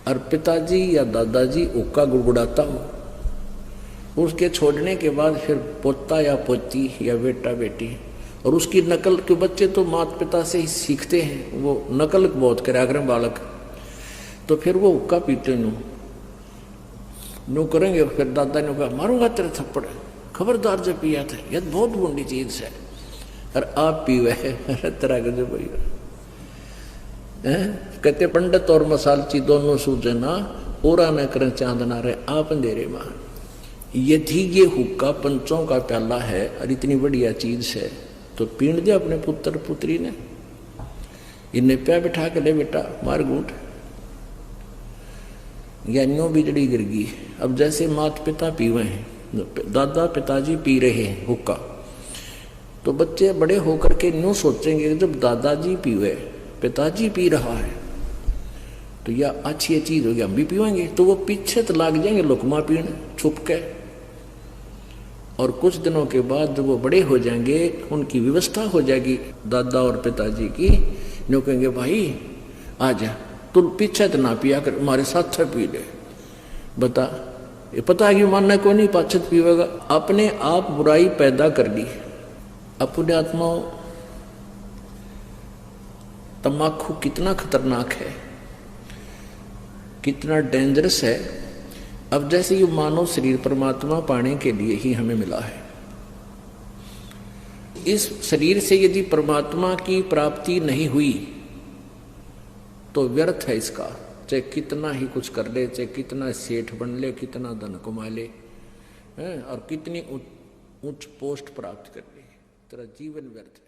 और पिताजी या दादाजी हुक्का गुड़गुड़ाता हो, उसके छोड़ने के बाद फिर पोता या पोती या बेटा बेटी, और उसकी नकल के बच्चे तो माता पिता से ही सीखते हैं, वो नकल बहुत करे अगर बालक, तो फिर वो हुक्का पीते नो करेंगे। फिर दादा ने कहा मारूंगा तेरे थप्पड़, खबरदार जब पिया था, यह बहुत बुरी चीज है, और आप पीवे तरह के जो भैया कहते पंडित और मसालची दोनों सूझे ना, ओरा न करें चांदना रहे आप अंधेरे मां। यदि ये हुक्का पंचों का प्याला है और इतनी बढ़िया चीज है तो पीण दे अपने पुत्र पुत्री ने, इन्हें प्या बिठा के ले बेटा मार गूंठ, ज्ञानियों बिजड़ी गिर गई। अब जैसे माता पिता पीवे हैं, दादा पिताजी पी रहे हैं हुक्का, तो बच्चे बड़े होकर के न्यू सोचेंगे जब दादाजी पीवे पिताजी पी रहा है तो यह अच्छी चीज होगी, हम भी पीवेंगे। तो वो पीछे तो लाग जाएंगे लुकमा पीने छुप के, और कुछ दिनों के बाद जब वो बड़े हो जाएंगे उनकी व्यवस्था हो जाएगी दादा और पिताजी की, न्यू कहेंगे भाई आ जा तू पीछे तो ना पिया कर, हमारे साथ पी ले। बता ये पता है कि मानना को नहीं पाछत पीवेगा, अपने आप बुराई पैदा कर ली। अपने आत्माओं तम्बाकू कितना खतरनाक है, कितना डेंजरस है। अब जैसे ये मानव शरीर परमात्मा पाने के लिए ही हमें मिला है, इस शरीर से यदि परमात्मा की प्राप्ति नहीं हुई तो व्यर्थ है इसका, चाहे कितना ही कुछ कर ले, चाहे कितना सेठ बन ले, कितना धन कमा ले, और कितनी उच्च पोस्ट प्राप्त कर ले, तेरा जीवन व्यर्थ है।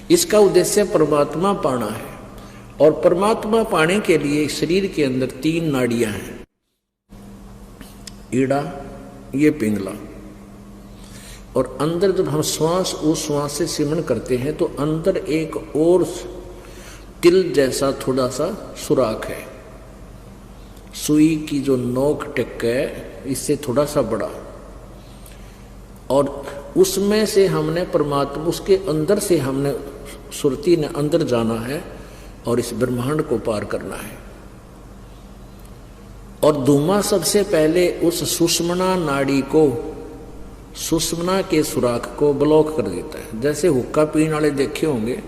इसका उद्देश्य परमात्मा पाना है, और परमात्मा पाने के लिए शरीर के अंदर 3 नाड़ियां हैं, ईड़ा ये पिंगला, और अंदर जब हम श्वास उस श्वास से सिमरण करते हैं तो अंदर एक और तिल जैसा थोड़ा सा सुराख है, सुई की जो नोक टिक है इससे थोड़ा सा बड़ा, और उसमें से हमने परमात्मा, उसके अंदर से हमने सुरती ने अंदर जाना है और इस ब्रह्मांड को पार करना है। और धूमा सबसे पहले उस सुषमना नाड़ी को सुषुम्ना के सुराख को ब्लॉक कर देता है। जैसे हुक्का पीने वाले देखे होंगे,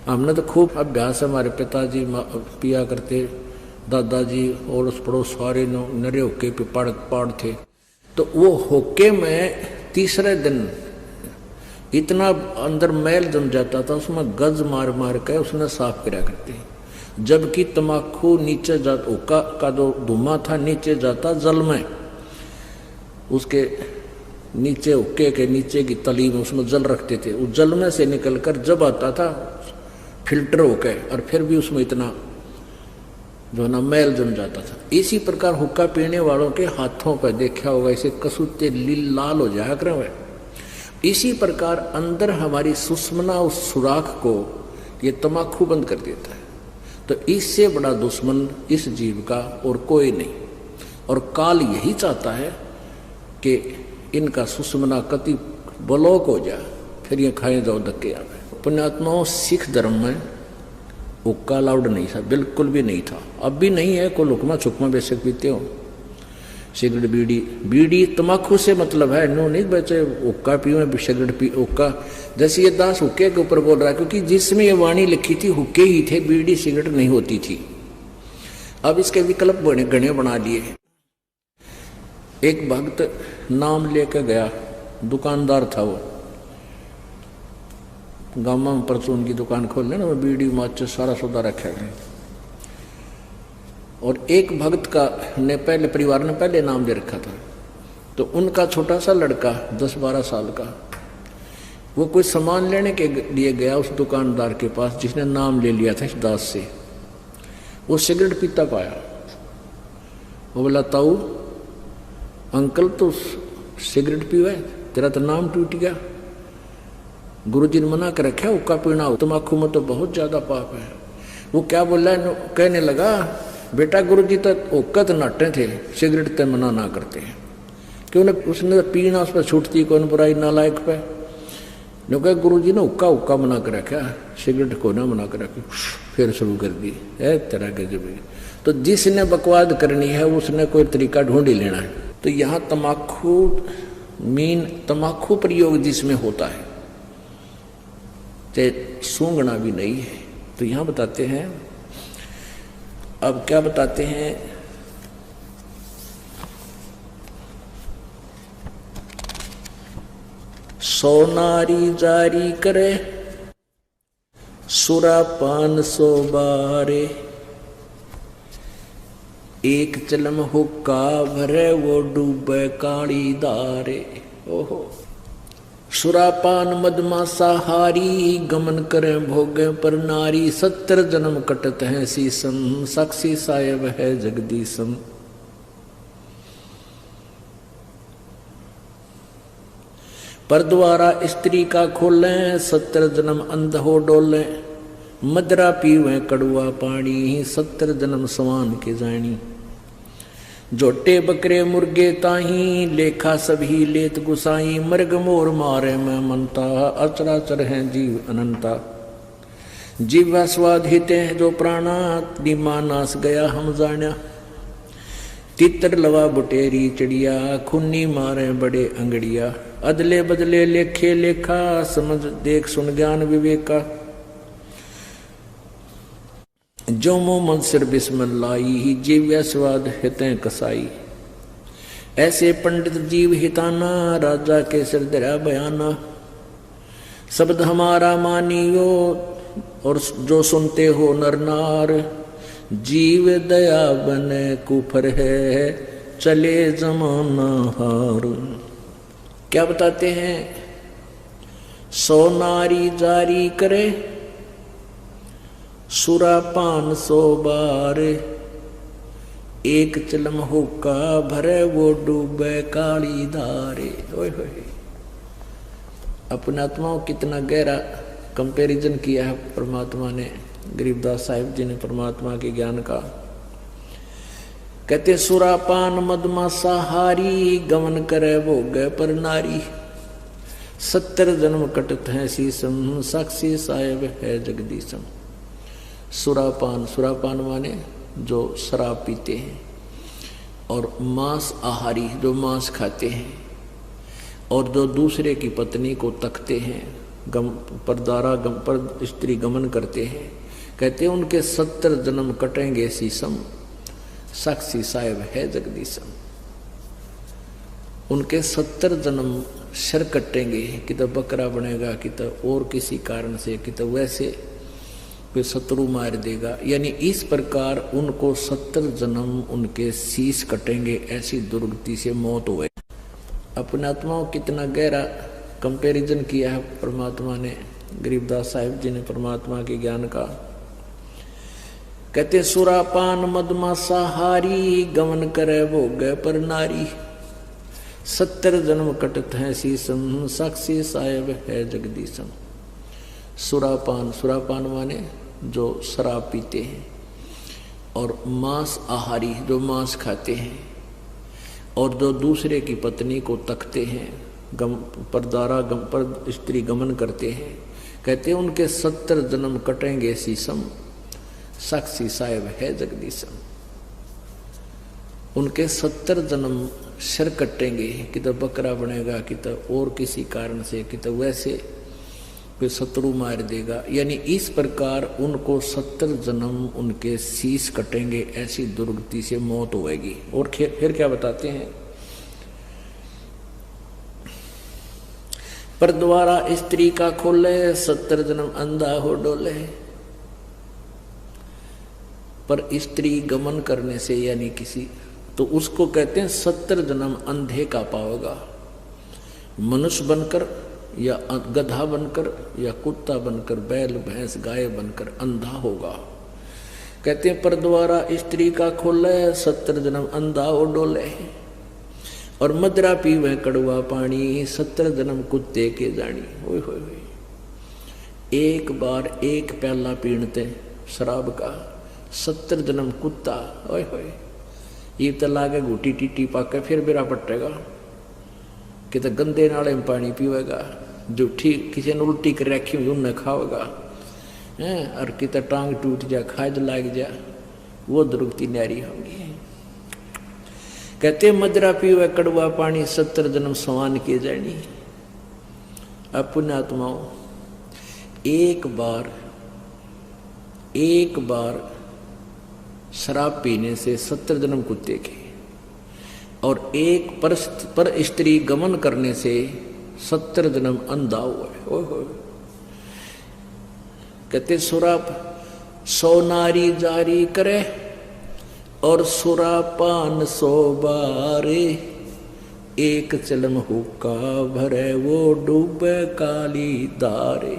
हमने तो खूब अभ्यास, हमारे पिताजी पिया करते, दादाजी और उस पड़ोस सारे नरे हुक्के पे पाड़ थे। तो वो हुक्के में तीसरे दिन इतना अंदर मैल जम जाता था, उसमें गज मार मार के उसने साफ करा करते हैं। जबकि तम्बाकू नीचे जाता, हुक्का का जो धुआं था नीचे जाता जल में, उसके नीचे हुक्के के नीचे की तली में उसमें जल रखते थे, उस जल में से निकलकर जब आता था फिल्टर होके, और फिर भी उसमें इतना जो ना मैल जम जाता था। इसी प्रकार हुक्का पीने वालों के हाथों पर देखा होगा, इसे कसूते लाल हो जाया करें। इसी प्रकार अंदर हमारी सुषुम्ना उस सुराख को ये तम्बाकू बंद कर देता है। तो इससे बड़ा दुश्मन इस जीव का और कोई नहीं। और काल यही चाहता है कि इनका सुषुम्ना कति ब्लॉक हो जाए, फिर ये खाए जाओ धक्के आवे। पुण्यात्माओं, सिख धर्म में हुक्का अलाउड नहीं था, बिल्कुल भी नहीं था, अब भी नहीं है। कोई लुकमा छुकमा बेशक पीते हो, सिगरेट बीड़ी तम्बाकू से मतलब है, नो नहीं बचे हुक्का पियो सिगरेट पी हुक्का। जैसे ये दास हुक्के के ऊपर बोल रहा है, क्योंकि जिसमें ये वाणी लिखी थी हुक्के ही थे, बीड़ी सिगरेट नहीं होती थी। अब इसके विकल्प गणे बना लिए। एक भक्त नाम लेकर गया, दुकानदार था वो, गाँव में परचून की दुकान खोल लेना, वो बीड़ी माचिस सारा सौदा रखा गया। और एक भक्त का ने पहले परिवार ने पहले नाम दे रखा था, तो उनका छोटा सा लड़का 10-12 साल का, वो कोई सामान लेने के लिए गया उस दुकानदार के पास जिसने नाम ले लिया था इस दास से। वो सिगरेट पीता पाया, वो बोला, ताऊ अंकल तो सिगरेट पीवे, तेरा तो नाम टूट गया, गुरुजी ने मना कर रखा हुक्का पीना, तम्बाकू में तो बहुत ज्यादा पाप है। वो क्या बोला, कहने लगा, बेटा गुरुजी तो हुक्का तो नाटे थे, सिगरेट तो मना ना करते हैं, क्यों उसने पीना उस पर छूटती कौन बुराई नालायक पे। जो कहा गुरुजी ने हुक्का मना कर रखा, सिगरेट को ना मना कर रखी, फिर शुरू कर दी है तरह के जब। तो जिसने बकवाद करनी है उसने कोई तरीका ढूंढ ही लेना है। तो यहाँ तम्बाकू प्रयोग जिसमें होता है, चाहे सूंघना भी नहीं है। तो यहाँ बताते हैं, अब क्या बताते हैं, सोनारी जारी करे सुरापान 100 बारे, एक चलम हुक्का भरे वो डूबे काली दारे। ओहो, सुरापान मदमासा हारी, गमन करे भोगे पर नारी, 70 जन्म कटत है सीसम, साक्षी साहेब है जगदीशम। पर द्वारा स्त्री का खोले, 70 जन्म अंध हो डोले, मदरा पीवे कड़ुआ पानी, 70 जन्म सवान के जानी। जोटे बकरे मुर्गे ताही, लेखा सभी लेत गुसाई, मर्ग मोर मारे में मनता, अचराचर है जीव अनंता। जीवा स्वाद हिते हैं जो प्राणा, दिमा नास गया हम जाना। तितर लवा बुटेरी चिड़िया, खुन्नी मारे बड़े अंगड़िया, अदले बदले लेखे लेखा, समझ देख सुन ज्ञान विवेका। जो मोहम्मद सिर बिस्मिल्लाही, जीव्या स्वाद हितें कसाई। ऐसे पंडित जीव हिताना, राजा के सिर दरा बयाना। शब्द हमारा मानियो और जो सुनते हो नर नार, जीव दया बने कुफर है, चले जमाना हार। क्या बताते हैं, 100 नारी जारी करे सुरापान 100 बार, एक चलम हुक्का भरे वो डूबे काली धारे। ओए होए, अपने आत्माओं कितना गहरा कंपैरिजन किया है परमात्मा ने, गरीबदास साहिब जी ने परमात्मा के ज्ञान का। कहते सुरापान मदमासा हारी, गमन करे भोगे पर नारी, 70 जन्म कटत है शीसम, साक्षी साहेब है जगदीशम। सुरापान माने जो शराब पीते हैं, और मांस आहारी जो मांस खाते हैं, और जो दूसरे की पत्नी को तकते हैं, परदारा पर स्त्री गमन करते हैं, कहते हैं उनके 70 जन्म कटेंगे शीशम, साक्षी साहेब है जगदीशम। उनके 70 जन्म सिर कटेंगे, कि तो बकरा बनेगा, कि तो और किसी कारण से, कि तो वैसे कोई शत्रु मार देगा। यानी इस प्रकार उनको 70 जन्म उनके शीश कटेंगे, ऐसी दुर्गति से मौत हुए। अपने आत्माओं कितना गहरा कंपैरिजन किया है परमात्मा ने, गरीबदास साहिब जी ने परमात्मा के ज्ञान का। कहते सुरापान मदमासाहारी, गमन करे भोग पर नारी, 70 जन्म कटत है शीशम, साक्षी साहेब है जगदीशम। सुरापान, सुरापान माने जो शराब पीते हैं, और मांस आहारी जो मांस खाते हैं, और जो दूसरे की पत्नी को तकते हैं, परदारा पर स्त्री गमन करते हैं, कहते हैं उनके 70 जन्म कटेंगे शीशम, साक्षी साहेब है जगदीशम। उनके 70 जन्म सिर कटेंगे, कि तो बकरा बनेगा, कि तो और किसी कारण से, कि तो वैसे कोई शत्रु मार देगा। यानी इस प्रकार उनको 70 जन्म उनके शीश कटेंगे, ऐसी दुर्गति से मौत होगी। और फिर क्या बताते हैं, पर द्वारा स्त्री का खोले, 70 जन्म अंधा हो डोले। पर स्त्री गमन करने से, यानी किसी, तो उसको कहते हैं 70 जन्म अंधे का पाओगा। मनुष्य बनकर या गधा बनकर या कुत्ता बनकर, बैल भैंस गाय बनकर अंधा होगा। कहते हैं पर द्वारा स्त्री का खोले, 70 जन्म अंधा हो डोले। और मदरा पीवे कड़वा पानी, 70 जन्म कुत्ते के जानी। ओए होए होए, एक बार एक प्याला पीणते शराब का, 70 जन्म कुत्ता। ओए होए, ये तो लागे घूटी टीटी पाके फिर बेरा पटेगा, कि तो गंदे नाले में पानी पीवेगा, जूठी किसी ने उल्टी कर रखी हुई उन्हें खाओगा, और कि तो टांग टूट जा, खाद लाग जा, वो दुर्गति न्यारी होगी। कहते मदरा पीवे कड़वा पानी, 70 जन्म समान किए जानी। अब पुण्यात्माओं, एक बार शराब पीने से 70 जन्म कुत्ते के, और एक पर स्त्री गमन करने से 70 जन्म अंधा हुआ। कहते सुराप 100 नारी जारी करे, और सुरापान 100 बारे, एक चलम हुक्का भरे, वो डूबे काली दारे।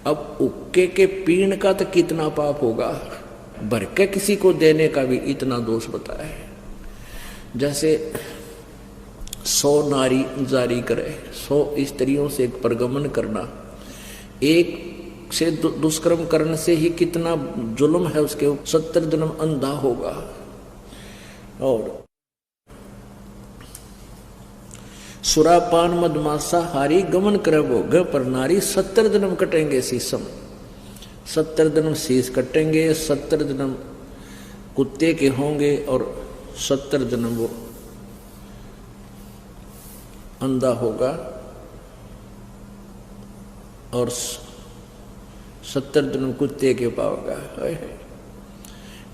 अब हुक्के के पीण का तो कितना पाप होगा, भर के किसी को देने का भी इतना दोष बताया है। जैसे 100 नारी जारी करे, 100 स्त्रियों से परगमन करना, एक से दुष्कर्म करने से ही कितना जुल्म है उसके, 70 जन्म अंधा होगा। और सुरापान मदमासा हारी, गमन करे भोग पर नारी, 70 जन्म कटेंगे शीशम, 70 जन्म शीश कटेंगे, 70 जन्म कुत्ते के होंगे, और 70 जन्म वो अंधा होगा, और 70 जन्म कुत्ते के पाओगा।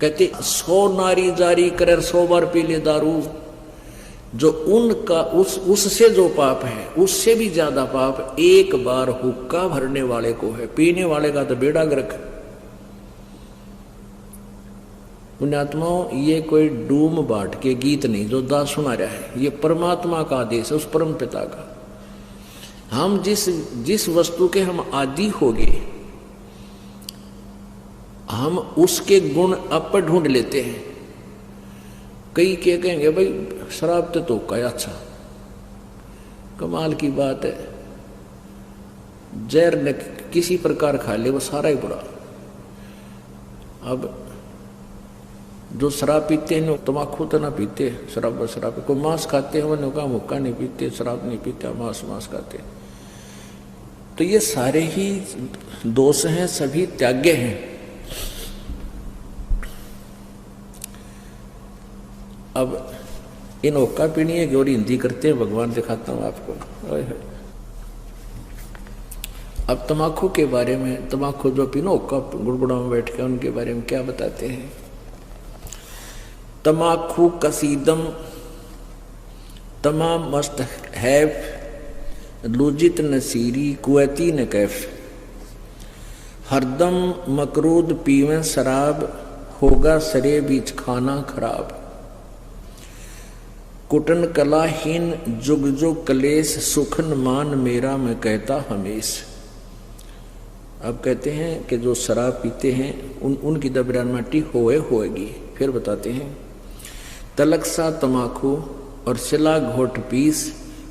कहते 100 नारी जारी करे, 100 बार पी ले दारू, जो उनका उससे जो पाप है, उससे भी ज्यादा पाप एक बार हुक्का भरने वाले को है। पीने वाले का तो बेड़ा गर्क। पुण्यात्माओं, ये कोई डूम बाट के गीत नहीं जो दास सुना रहा है, ये परमात्मा का आदेश है, उस परम पिता का। हम जिस वस्तु के हम आदि होगे, हम उसके गुण अप ढूंढ लेते हैं। कई क्या कहेंगे, भाई शराब तो का अच्छा, कमाल की बात है, जहर ने किसी प्रकार खा ले वो सारा ही बुरा। अब जो शराब पीते हैं, तम्बाकू तो ना पीते, शराब को मांस खाते हैं, वो का मुक्का नहीं पीते, शराब नहीं पीते, मांस खाते। तो ये सारे ही दोष हैं, सभी त्याग्य हैं। अब इन होक्का पीनी है कि और हिंदी करते हैं भगवान, दिखाता हूँ आपको। अब तमाकू के बारे में, तमाकू जो पीनो होक्का गुड़गुड़ा में बैठ के, उनके बारे में क्या बताते हैं। तमाकू कसीदम तमाम मस्त हैफ लुजित नसीरी कुवैती न कैफ, हरदम मकरूद पीवें शराब होगा सरे बीच खाना खराब, कुटन कलाहीन जुग जुग कलेस सुखन मान मेरा मैं कहता हमेश। अब कहते हैं कि जो शराब पीते हैं उनकी दबरानमाटी होएगी। फिर बताते हैं तलक सा तमाकू और सिला घोट पीस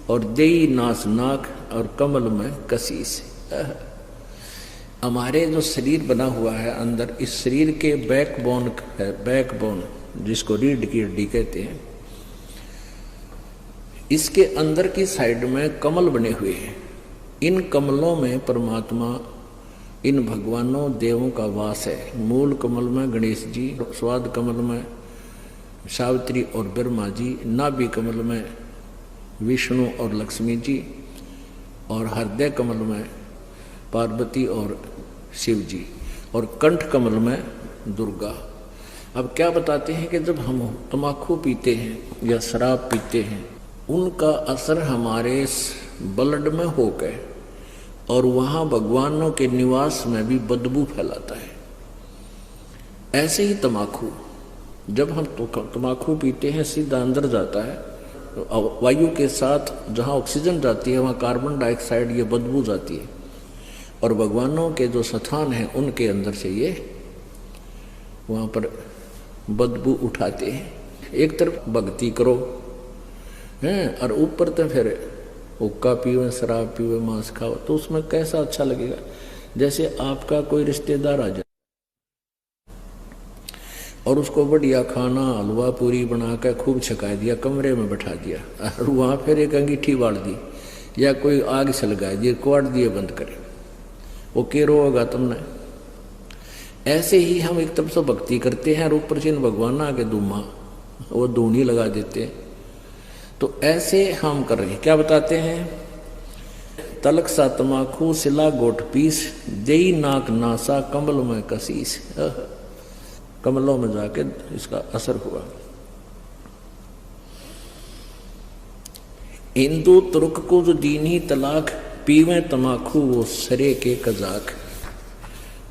और देई नास नाक और कमल में कसीस। हमारे जो शरीर बना हुआ है अंदर, इस शरीर के बैकबोन है, बैकबोन जिसको रीढ़ की हड्डी कहते हैं, इसके अंदर की साइड में कमल बने हुए हैं। इन कमलों में परमात्मा, इन भगवानों देवों का वास है। मूल कमल में गणेश जी, स्वाद कमल में सावित्री और ब्रह्मा जी, नाभि कमल में विष्णु और लक्ष्मी जी, और हृदय कमल में पार्वती और शिव जी, और कंठ कमल में दुर्गा। अब क्या बताते हैं कि जब हम तम्बाकू पीते हैं या शराब पीते हैं, उनका असर हमारे ब्लड में हो गए और वहाँ भगवानों के निवास में भी बदबू फैलाता है। ऐसे ही तम्बाकू, जब हम तम्बाकू पीते हैं सीधा अंदर जाता है, तो वायु के साथ जहाँ ऑक्सीजन जाती है वहाँ कार्बन डाइऑक्साइड ये बदबू जाती है, और भगवानों के जो स्थान हैं उनके अंदर से ये वहाँ पर बदबू उठाते हैं। एक तरफ भक्ति करो हैं और ऊपर तो फिर हुक्का पीवे, शराब पीवे, मांस खाओ, तो उसमें कैसा अच्छा लगेगा। जैसे आपका कोई रिश्तेदार आ जाए और उसको बढ़िया खाना हलवा पूरी बना कर खूब छका दिया, कमरे में बैठा दिया और वहाँ फिर एक अंगीठी बाढ़ दी या कोई आग सलगाए दिए, क्वाड़ दिए बंद करे, वो के रोगा तुमने। ऐसे ही हम एक तरफ से भक्ति करते हैं और ऊपर से भगवान आके धूमा वो धूनी लगा देते हैं। तो ऐसे हम कर रहे हैं। क्या बताते हैं, तलक सा तमाकू सिला गोट पीस देई नाक नासा कमल में कसीस। कमलों में जाके इसका असर हुआ। हिंदू तुर्क को जो दीनी तलाक पीवे तमाकू वो सरे के कजाक।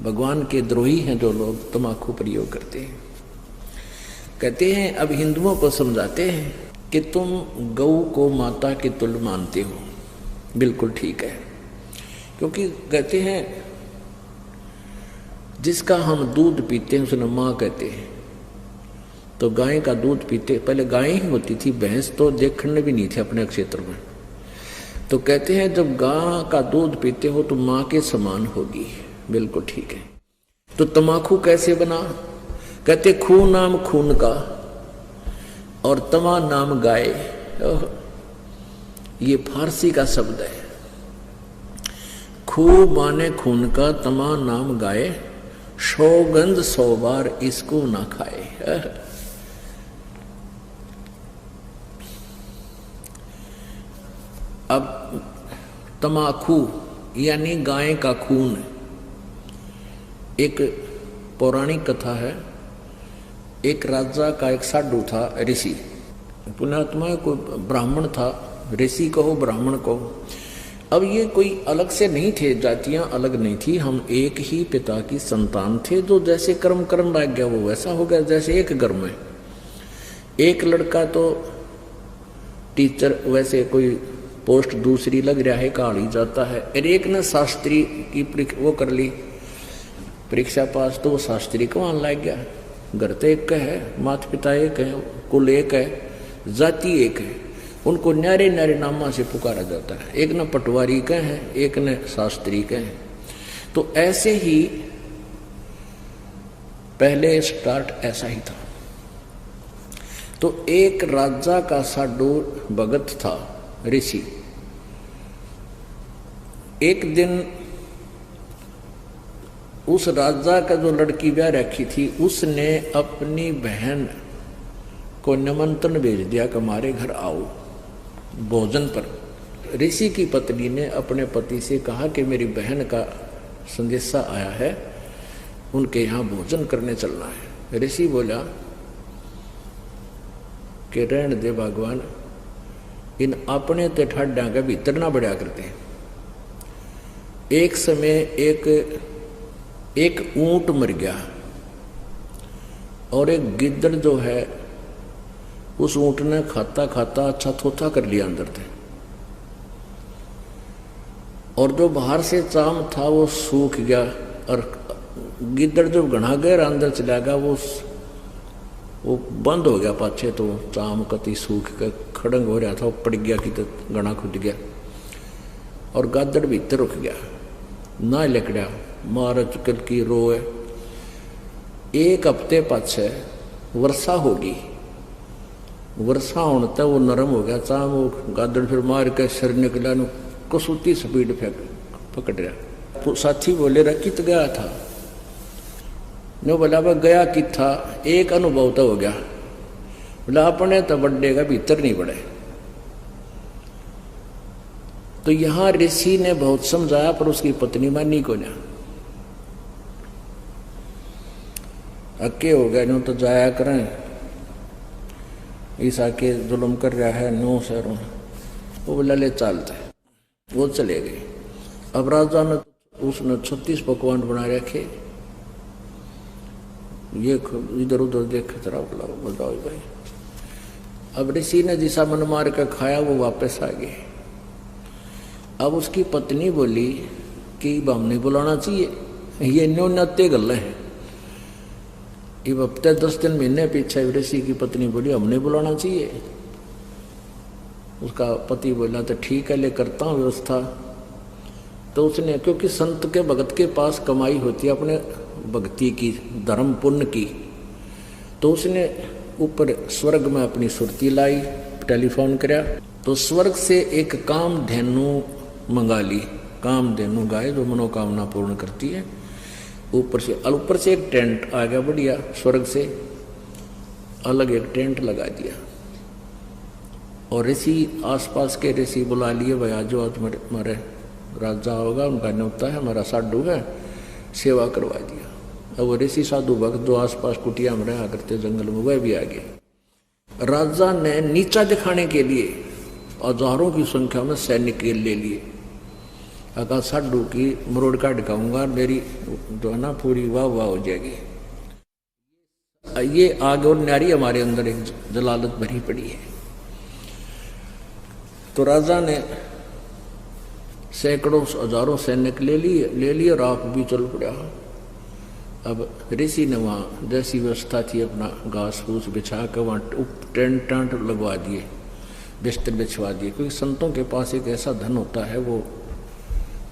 भगवान के द्रोही हैं जो लोग तमाकू प्रयोग करते हैं। कहते हैं अब हिंदुओं को समझाते हैं कि तुम गऊ को माता के तुल्य मानते हो, बिल्कुल ठीक है, क्योंकि कहते हैं जिसका हम दूध पीते हैं उसने माँ कहते हैं। तो गाय का दूध पीते, पहले गाय ही होती थी, भैंस तो देखने भी नहीं थे अपने क्षेत्र में। तो कहते हैं जब गाय का दूध पीते हो तो माँ के समान होगी, बिल्कुल ठीक है। तो तमाकू कैसे बना, कहते खू नाम खून का और तमा नाम गाय। ये फारसी का शब्द है। खू माने खून का, तमा नाम गाय, सौगंध 100 बार इसको ना खाए। अब तमाकू यानी गाय का खून। एक पौराणिक कथा है, एक राजा का एक साधु था, ऋषि, पुण्यात्मा कोई ब्राह्मण था, ऋषि कहो ब्राह्मण कहो। अब ये कोई अलग से नहीं थे, जातियां अलग नहीं थी, हम एक ही पिता की संतान थे। जो जैसे कर्म लग गया वो वैसा हो गया। जैसे एक घर में एक लड़का तो टीचर, वैसे कोई पोस्ट दूसरी लग रहा है, काढ़ी जाता है, और एक ने शास्त्री की वो कर ली परीक्षा पास, तो वो शास्त्री को वहां लग गया। घर तो एक है, माता पिता एक है, कुल एक है, जाति एक है, उनको न्यारे न्यारे नामा से पुकारा जाता है। एक न पटवारी का है, एक न शास्त्री का है। तो ऐसे ही पहले स्टार्ट ऐसा ही था। तो एक राजा का साधु भगत था, ऋषि। एक दिन उस राजा का जो लड़की ब्याह रखी थी, उसने अपनी बहन को निमंत्रण भेज दिया कि हमारे घर आओ भोजन पर। ऋषि की पत्नी ने अपने पति से कहा कि मेरी बहन का संदेशा आया है, उनके यहाँ भोजन करने चलना है। ऋषि बोला कि रहने दे भगवान, इन अपने ते ठाड्या के भीतर ना बढ़िया करते। एक समय एक ऊंट मर गया और एक गिद्दड़ जो है उस ऊंट ने खाता खाता अच्छा थोथा कर लिया अंदर थे, और जो बाहर से चाम था वो सूख गया, और गिद्दड़ जो घना गहरा अंदर चला गया वो बंद हो गया पाछे, तो चाम कति सूख के खड़ंग हो रहा था, वो पड़ गया कि तो घना खुद गया, और गादड़ भीतर रुक गया ना लकड़ा मार चुकल की रोए। एक हफ्ते पाछे वर्षा होगी, वर्षा होने तक वो नरम हो गया चाम, वो गादड़ फिर मार के सिर निकला, कसूती स्पीड फेंक पकड़ रहा। साथी बोले रहा कित गया था, नो बोला वह गया कि था, एक अनुभव तो हो गया, बोला अपने तो बड्डे का भीतर नहीं बढ़े। तो यहां ऋषि ने बहुत समझाया पर उसकी पत्नी मानी को ना, अक्के हो गया, नो तो जाया करें, ईसा के जुल्म कर रहा है नो शहरों। वो बोला ले चलते, वो चले गए। अब राजा ने उसने 36 पकवान बना रखे, ये इधर उधर देख जरा बताओ भाई। अब ऋषि ने जिसा मन मार कर खाया वो वापस आ गए। अब उसकी पत्नी बोली कि हम नहीं बुलाना चाहिए, ये न्यूनते गल है। अब हफ्ते 10 दिन महीने पीछे ऋषि की पत्नी बोली हमने बुलाना चाहिए। उसका पति बोला तो ठीक है ले करता हूँ व्यवस्था। तो उसने, क्योंकि संत के भगत के पास कमाई होती है अपने भक्ति की, धर्म पुण्य की, तो उसने ऊपर स्वर्ग में अपनी सुरती लाई, टेलीफोन कराया, तो स्वर्ग से एक कामधेनु मंगा ली। कामधेनु गाय जो मनोकामना पूर्ण करती है। ऊपर से एक टेंट आ गया बढ़िया, स्वर्ग से अलग एक टेंट लगा दिया, और ऋषि आसपास के ऋषि बुला लिए, भाई आज जो आज हमारे राजा होगा उनका न्योता है, हमारा साधु है, सेवा करवा दिया। अब वो ऋषि साधु भक्त जो आसपास कुटिया में रहा करते जंगल में, वह भी आ गए। राजा ने नीचा दिखाने के लिए हजारों की संख्या में सैनिक ले लिए। अगर साधु की मरोड़ का ढकाऊंगा, मेरी जो है ना पूरी वाह वाह हो जाएगी। ये आग और न्यारी हमारे अंदर एक जलालत भरी पड़ी है। तो राजा ने सैकड़ों हजारों सैनिक ले लिए और आप भी चल पड़ा। अब ऋषि ने वहाँ जैसी व्यवस्था थी अपना घास फूस बिछा कर वहाँ टेंट लगवा दिए, बिस्तर बिछवा दिए, क्योंकि संतों के पास एक ऐसा धन होता है वो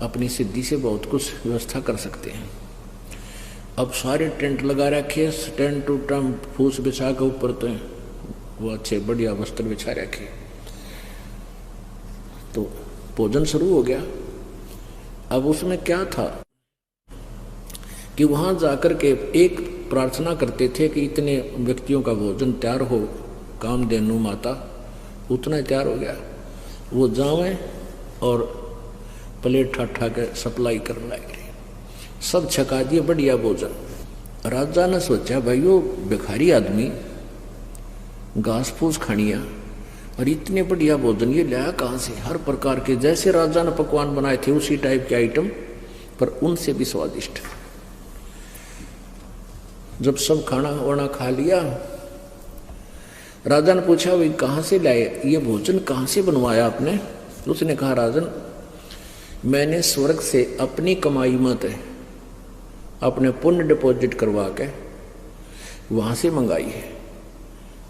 अपनी सिद्धि से बहुत कुछ व्यवस्था कर सकते हैं। अब सारे टेंट लगा रखे, टेंट फूस बिछा के ऊपर तो वो अच्छे बढ़िया वस्त्र बिछा रखे। तो भोजन शुरू हो गया। अब उसमें क्या था कि वहां जाकर के एक प्रार्थना करते थे कि इतने व्यक्तियों का भोजन तैयार हो, कामधेनु माता उतना तैयार हो गया, वो जावे और प्लेट ठाठा के सप्लाई करने लगे, सब छका दिए बढ़िया भोजन। राजा ने सोचा भाई वो भिखारी आदमी घास फूस खानिया और इतने बढ़िया भोजन ये लाया कहाँ से, हर प्रकार के जैसे राजा ने पकवान बनाए थे उसी टाइप के आइटम, पर उनसे भी स्वादिष्ट। जब सब खाना वाना खा लिया, राजा ने पूछा भाई कहाँ से लाए ये भोजन, कहाँ से बनवाया आपने? उसने कहा राजन मैंने स्वर्ग से अपनी कमाई मत है, अपने पुण्य डिपॉजिट करवा के वहां से मंगाई है।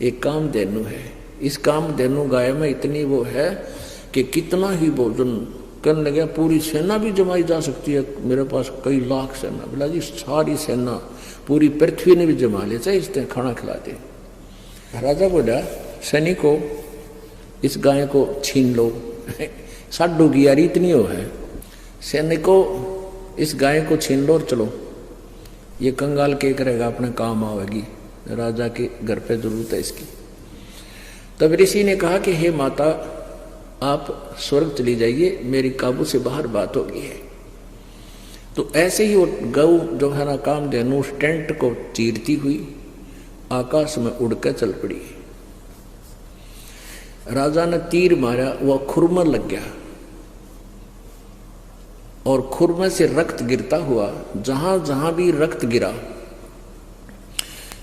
एक कामधेनु है, इस कामधेनु गाय में इतनी वो है कि कितना ही भोजन करने लगे पूरी सेना भी जमाई जा सकती है। मेरे पास कई लाख सेना, बोला जी सारी सेना पूरी पृथ्वी ने भी जमा ले, चाहे इस तरह खाना खिला दे। राजा बोला सैनिकों इस गाय को छीन लो, साडू की यारी इतनी हो है, सैनिकों इस गाय को छीन लो और चलो, ये कंगाल के करेगा अपने काम आवेगी, राजा के घर पे जरूरत है इसकी। तब ऋषि ने कहा कि हे माता, आप स्वर्ग चली जाइए, मेरी काबू से बाहर बात हो गई है। तो ऐसे ही वो गऊ जो है ना कामधेनु उस टेंट को चीरती हुई आकाश में उड़कर चल पड़ी। राजा ने तीर मारा, वह खुर में लग गया और खुर में से रक्त गिरता हुआ जहां जहां भी रक्त गिरा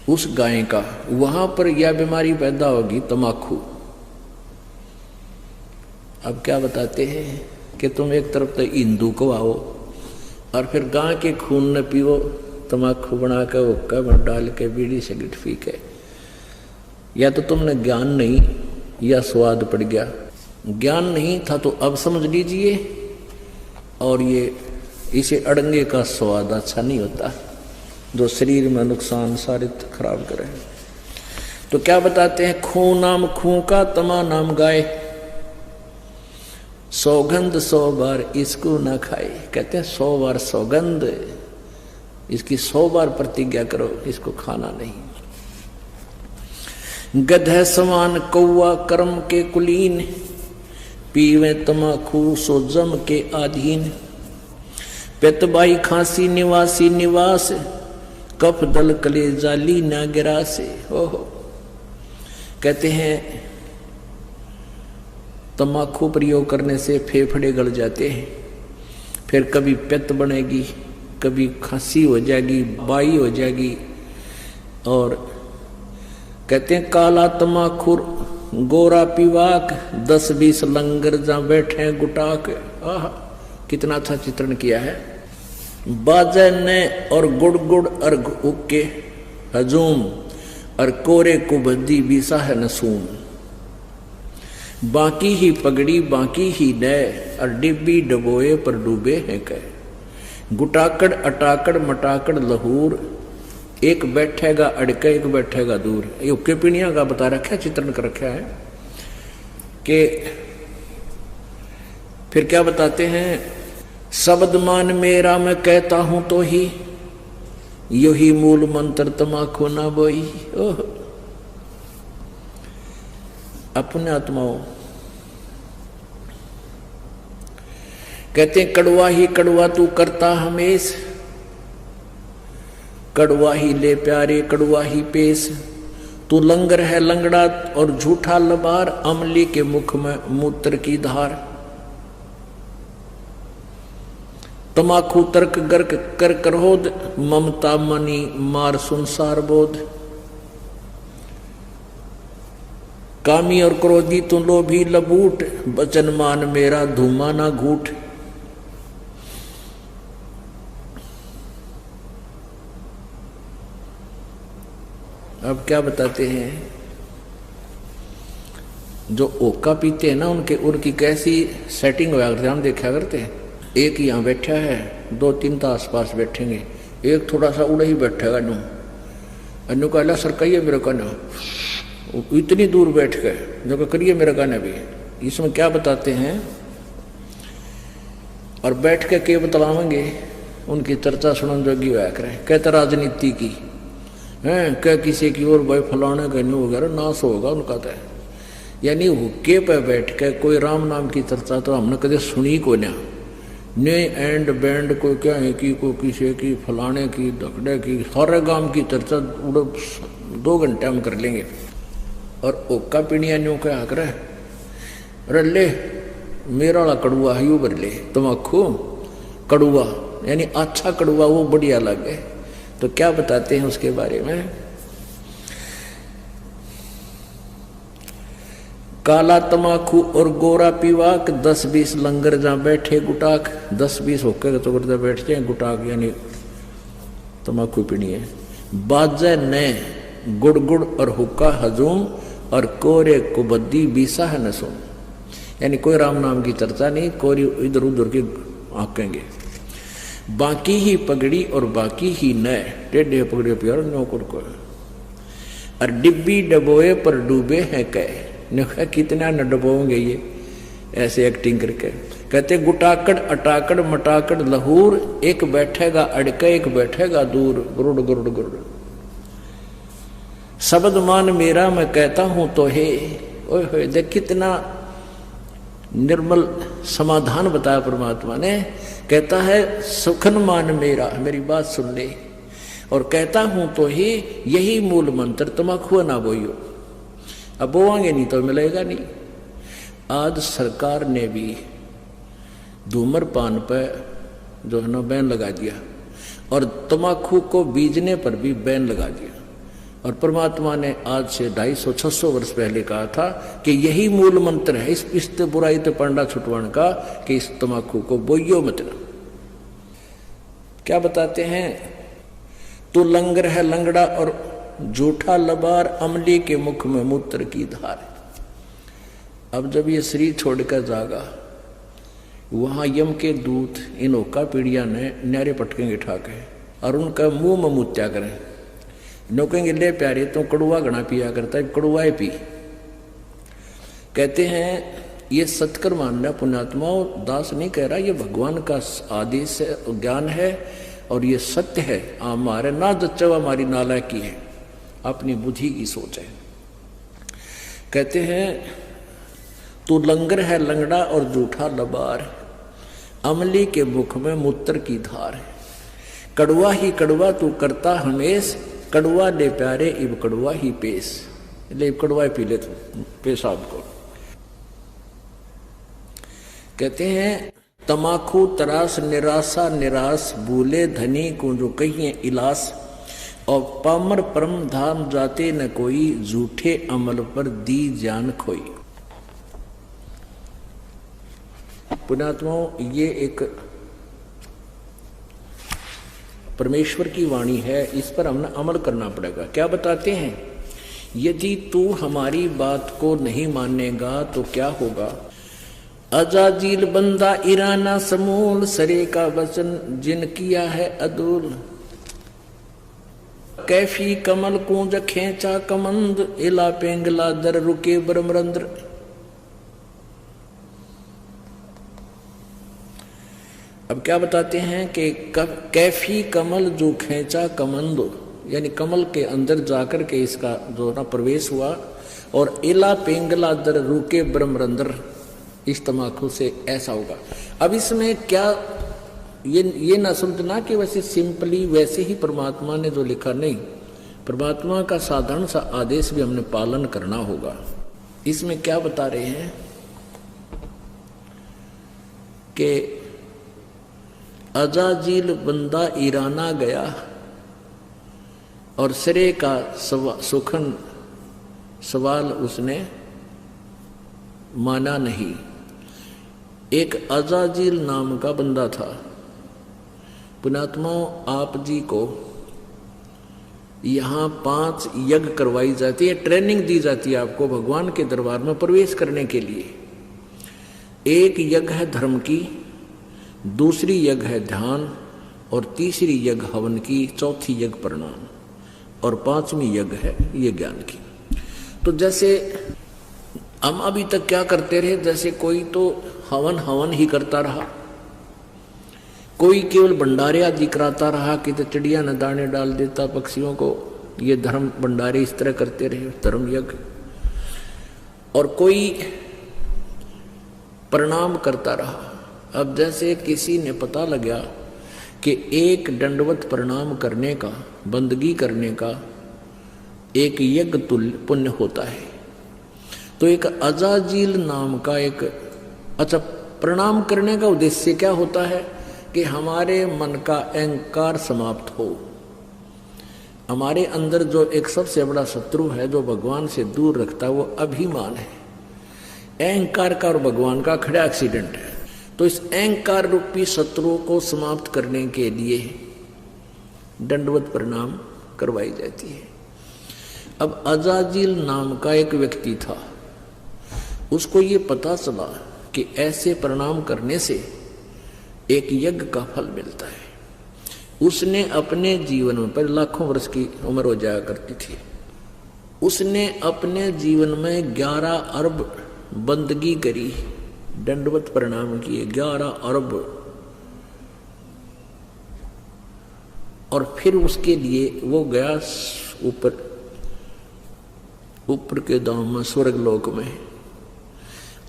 उस गाय का, वहां पर यह बीमारी पैदा होगी, तमाकू। अब क्या बताते हैं कि तुम एक तरफ तो हिंदू को आओ और फिर गाय के खून न पियो, तमाकू बना के हुक्का में डाल के बीड़ी सिगरेट पी के। या तो तुमने ज्ञान नहीं या स्वाद पड़ गया। ज्ञान नहीं था तो अब समझ लीजिए, और ये इसे अड़ंगे का स्वाद अच्छा नहीं होता जो शरीर में नुकसान सारे खराब करे। तो क्या बताते हैं, खून नाम खूं का, तमा नाम गाय, सौगंध 100 बार इसको ना खाए। कहते हैं 100 बार सौगंध, इसकी 100 बार प्रतिज्ञा करो, इसको खाना नहीं। गधे समान कौआ कर्म के कुलीन, पीवे तमाकू सो जम के आधीन। पेतबाई खांसी निवासी निवास, कफ दल कले जाली ना गिरा से। ओहो, कहते हैं तमाकू प्रयोग करने से फेफड़े गल जाते हैं, फिर कभी पित्त बनेगी, कभी खांसी हो जाएगी, बाई हो जाएगी। और कहते हैं काला तमाखुर गोरा पीवाक, 10-20 लंगर जा बैठे गुटाक। आह, कितना अच्छा चित्रण किया है। बाजे ने और गुड़ गुड़ और उके हजूम, और कोरे को बद्दी बीसा है नसूम। बाकी ही पगड़ी बाकी ही नय, और डिब्बी डबोए पर डूबे हैं कह। गुटाकड़ अटाकड़ मटाकड़ लहूर, एक बैठेगा अड़के एक बैठेगा दूर। ये उक्के पीणिया का बता रखा है, चित्रण कर रखा है। कि फिर क्या बताते हैं, शब्द मान मेरा मैं कहता हूं तो ही, यो ही मूल मंत्र तमाकू ना बोई। ओह, अपने आत्माओं कहते हैं कड़वा ही कड़वा तू करता हमेश, कड़वा ही ले प्यारे कड़वा ही पेश। तू लंगर है लंगड़ा और झूठा लबार, अमली के मुख में मूत्र की धार। तमाकू तर्क गर्क कर करोध, ममता मनी मार संसार बोध। कामी और क्रोधी तू लोभी लबूट, बचन मान मेरा धूमा ना घूट। अब क्या बताते हैं, जो ओका पीते हैं ना उनकी कैसी सेटिंग होया करते, हम देखा करते हैं। एक यहाँ बैठा है, 2-3 तो आसपास बैठेंगे, एक थोड़ा सा उड़े ही बैठेगा नू, अनु कहला सर कहिए मेरे का ना, इतनी दूर बैठ गए जो करिए मेरे का ना भी। इसमें क्या बताते हैं, और बैठ के के बतलावेंगे, उनकी चर्चा सुनन जोगी होया करें। कहते राजनीति की है, क्या किसी की और भाई फलाने का न्यू वगैरह नाश होगा उनका। तो यानी हुक्के पे बैठ के कोई राम नाम की चर्चा तो हमने कदे सुनी को ना, ने एंड बैंड कोई क्या है कि कोई किसी की फलाने की दखड़े की, सारे गांव की चर्चा 2 घंटे हम कर लेंगे। और ओका पीणिया न्यू क्या कर अरे ले मेरा वाला कड़ुआ है यू भर ले, तमाकू कड़ुआ यानी अच्छा कड़ुआ वो बढ़िया लगे। तो क्या बताते हैं उसके बारे में, काला तमाकू और गोरा पीवाक, 10-20 लंगर जहां बैठे गुटाक। 10-20 होकर तो करते बैठते हैं गुटाक, यानी तमाकू पीनी है। बाजे ने गुड़ गुड़ और हुक्का हजूम, और कोरे को बद्दी बीसा है नसूम। यानी कोई राम नाम की चर्चा नहीं, कोई इधर उधर की आंकेंगे। बाकी ही पगड़ी और बाकी ही नए, टेढ़े पगड़े प्यार नौकर को। और डिब्बी डबोए पर डूबे हैं कह, ने कितना न डबोंगे ये ऐसे एक्टिंग करके। कहते गुटाकड़ अटाकड़ मटाकड़ लहूर, एक बैठेगा अड़के एक बैठेगा दूर। गुरुड़ गुरुड़ गुरुड़, शब्द मान मेरा मैं कहता हूं तो हे, ओए होए, देख कितना निर्मल समाधान बताया परमात्मा ने। कहता है सुखन मान मेरा, मेरी बात सुन ले, और कहता हूं तो ही यही मूल मंत्र, तमाकू ना बोइयो। अब बोवांगे नहीं तो मिलेगा नहीं। आज सरकार ने भी धूम्रपान पर जो है ना बैन लगा दिया, और तमाकू को बीजने पर भी बैन लगा दिया। और परमात्मा ने आज से 250-600 वर्ष पहले कहा था कि यही मूल मंत्र है इस बुराई तो पंडा छुटवाण का, कि इस तमाकू को बोइयो मत ना। क्या बताते हैं, तू लंगर है लंगड़ा और झूठा लबार, अमली के मुख में मूत्र की धार। अब जब ये शरीर छोड़कर जागा, वहां यम के दूत इन ओका पीड़िया ने न्यारे पटकेंगे ठाके, और उनका मुंह में मुत्या करें। नो कहेंगे ले प्यारे तो कड़ुआ घना पिया करता है, कड़ुआ पी। कहते हैं ये सत्कर मानना पुण्यात्माओं, दास नहीं कह रहा, ये भगवान का आदेश है, ज्ञान है, और ये सत्य है। हमारे ना जच्चवा हमारी नालायकी है, अपनी बुद्धि की सोच है। कहते हैं तू लंगर है लंगड़ा और झूठा लबार, अमली के मुख में मूत्र की धार। कड़वा ही कड़वा तू करता हमेश, कड़वा ले प्यारे इब कड़वा ही पेश। ले कड़वा पी ले तू पेशाब को। कहते हैं तमाकू तरास निराशा निराश, भूले धनी को जो कहिए इलास, और पामर परम धाम जाते न कोई, झूठे अमल पर दी जान खोई। पुण्यात्माओं, ये एक परमेश्वर की वाणी है, इस पर हमने अमल करना पड़ेगा। क्या बताते हैं, यदि तू हमारी बात को नहीं मानेगा तो क्या होगा। अजाजील बंदा ईराना समूल, सरे का वचन जिन किया है अदूल। कैफी कमल कूंज खेचा कमंद, इला पेंगला दर रुके ब्रह्मरंद्र। अब क्या बताते हैं कि कैफी कमल जो खेचा कमंदो, यानी कमल के अंदर जाकर के इसका जो ना प्रवेश हुआ, और इला पेंगला दर रुके ब्रह्मरंद्र, इस तमाकू से ऐसा होगा। अब इसमें क्या ये ना समझना कि वैसे सिंपली वैसे ही परमात्मा ने जो लिखा, नहीं, परमात्मा का साधारण सा आदेश भी हमने पालन करना होगा। इसमें क्या बता रहे हैं कि अजाजील बंदा ईराना गया, और सिरे का सुखन सवाल उसने माना नहीं। एक अजाजील नाम का बंदा था। पुण्यात्माओं, आप जी को यहाँ 5 यज्ञ करवाई जाती है, ट्रेनिंग दी जाती है आपको भगवान के दरबार में प्रवेश करने के लिए। एक यज्ञ है धर्म की, दूसरी यज्ञ है ध्यान, और तीसरी यज्ञ हवन की, चौथी यज्ञ प्रणाम, और 5वीं यज्ञ है ये ज्ञान की। तो जैसे हम अभी तक क्या करते रहे, जैसे कोई तो हवन ही करता रहा, कोई केवल भंडारे आदि कराता रहा कि तो चिड़िया न दाने डाल देता पक्षियों को, ये धर्म भंडारे इस तरह करते रहे, धर्म यज्ञ। और कोई प्रणाम करता रहा। अब जैसे किसी ने पता लगा कि एक दंडवत प्रणाम करने का, बंदगी करने का एक यज्ञ तुल्य पुण्य होता है, तो एक अजाजील नाम का एक, अच्छा, प्रणाम करने का उद्देश्य क्या होता है कि हमारे मन का अहंकार समाप्त हो। हमारे अंदर जो एक सबसे बड़ा शत्रु है जो भगवान से दूर रखता है, वो अभिमान है। अहंकार का और भगवान का खड़ा एक्सीडेंट है। तो इस अहंकार रूपी शत्रु को समाप्त करने के लिए दंडवत प्रणाम करवाई जाती है। अब अजाजील नाम का एक व्यक्ति था, उसको ये पता चला कि ऐसे प्रणाम करने से एक यज्ञ का फल मिलता है। उसने अपने जीवन में, पर लाखों वर्ष की उम्र हो जाया करती थी, उसने अपने जीवन में 11 अरब बंदगी करी, दंडवत प्रणाम किए 11 अरब, और फिर उसके लिए वो गया ऊपर ऊपर के धाम में, स्वर्ग लोक में।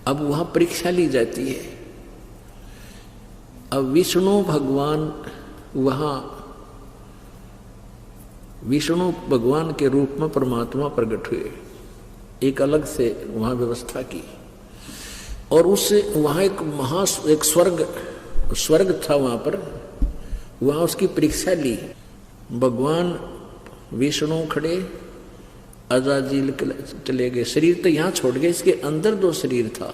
अब वहां परीक्षा ली जाती है। अब विष्णु भगवान वहां, विष्णु भगवान के रूप में परमात्मा प्रकट हुए, एक अलग से वहां व्यवस्था की। और उससे वहां एक स्वर्ग था वहां पर, वहां उसकी परीक्षा ली। भगवान विष्णु खड़े, अजाजील चले गए। शरीर तो यहाँ छोड़ गए, इसके अंदर 2 शरीर था।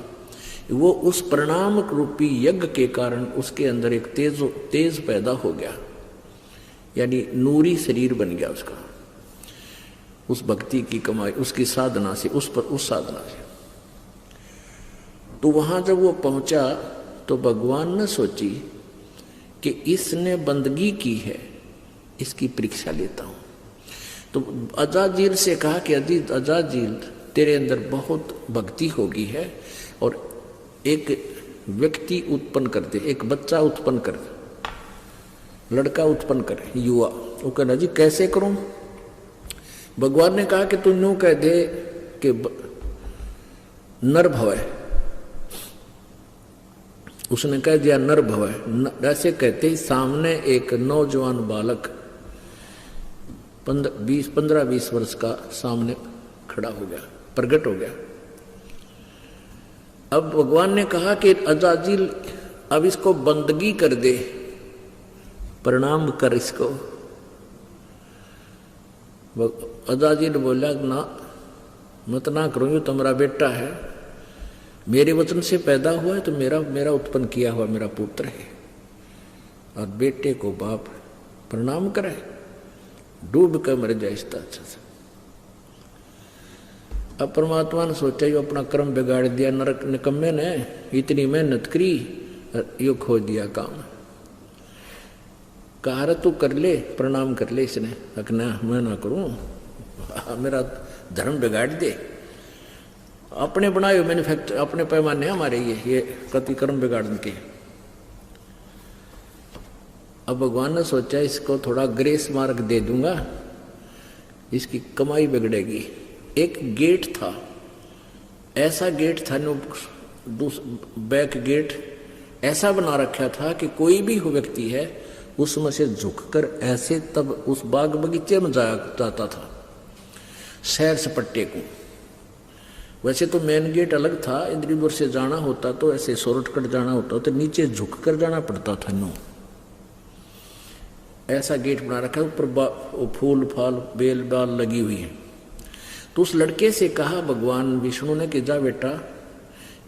वो उस परिणाम रूपी यज्ञ के कारण उसके अंदर एक तेज पैदा हो गया, यानी नूरी शरीर बन गया उसका, उस भक्ति की कमाई, उसकी साधना से, उस साधना से। तो वहां जब वो पहुंचा तो भगवान ने सोची कि इसने बंदगी की है, इसकी परीक्षा लेता हूं। तो अजाजील से कहा कि अजाजील, तेरे अंदर बहुत भक्ति होगी है, और एक व्यक्ति उत्पन्न कर दे, एक बच्चा उत्पन्न कर दे, लड़का उत्पन्न कर, युवा। वो कहना जी कैसे करूं? भगवान ने कहा कि तू यूं कह दे कि नर भवै। उसने कह दिया नर भवै। ऐसे कहते ही सामने एक नौजवान बालक 15-20 वर्ष का सामने खड़ा हो गया, प्रकट हो गया। अब भगवान ने कहा कि अजाजील अब इसको बंदगी कर दे, प्रणाम कर इसको। अजाजील बोला ना, मत ना करो, ये तो मेरा बेटा है, मेरे वचन से पैदा हुआ है, तो मेरा उत्पन्न किया हुआ मेरा पुत्र है, और बेटे को बाप प्रणाम करे, डूब कर मर जाए इसका अच्छा से। अब परमात्मा ने सोचा यो अपना कर्म बिगाड़ दिया, नरक निकम्मे ने इतनी मेहनत करी, यो खो दिया काम। कहा तू कर ले, प्रणाम कर ले। इसने रखना मैं ना करूं, मेरा धर्म बिगाड़ दे। अपने बनाए हुए मैन्युफैक्चर, अपने पैमाने हमारे ये कति कर्म बिगाड़ने के। अब भगवान ने सोचा इसको थोड़ा ग्रेस मार्क दे दूंगा, इसकी कमाई बिगड़ेगी। एक गेट था, ऐसा गेट था, बैक गेट ऐसा बना रखा था कि कोई भी व्यक्ति है उसमें से झुककर ऐसे तब उस बाग बगीचे में जाता था, सैर सपट्टे को। वैसे तो मेन गेट अलग था, इंद्रीपुर से जाना होता तो ऐसे शॉर्टकट जाना होता तो नीचे झुककर जाना पड़ता था। नो ऐसा गेट बना रखा, ऊपर फूल फाल बेल बाल लगी हुई है। तो उस लड़के से कहा भगवान विष्णु ने कि जा बेटा